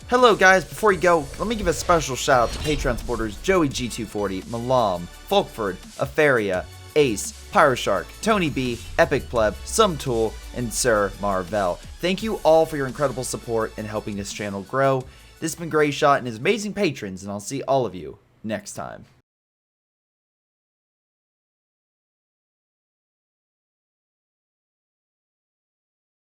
Hello guys, before you go, let me give a special shout out to Patreon supporters Joey G240, Milam, Folkford, Aphyria, Ace, Pyroshark, tonybee, Epic Pleb, CONSCRIPTS, and Sir Marvell. Thank you all for your incredible support in helping this channel grow. This has been Greyshot and his amazing patrons, and I'll see all of you next time.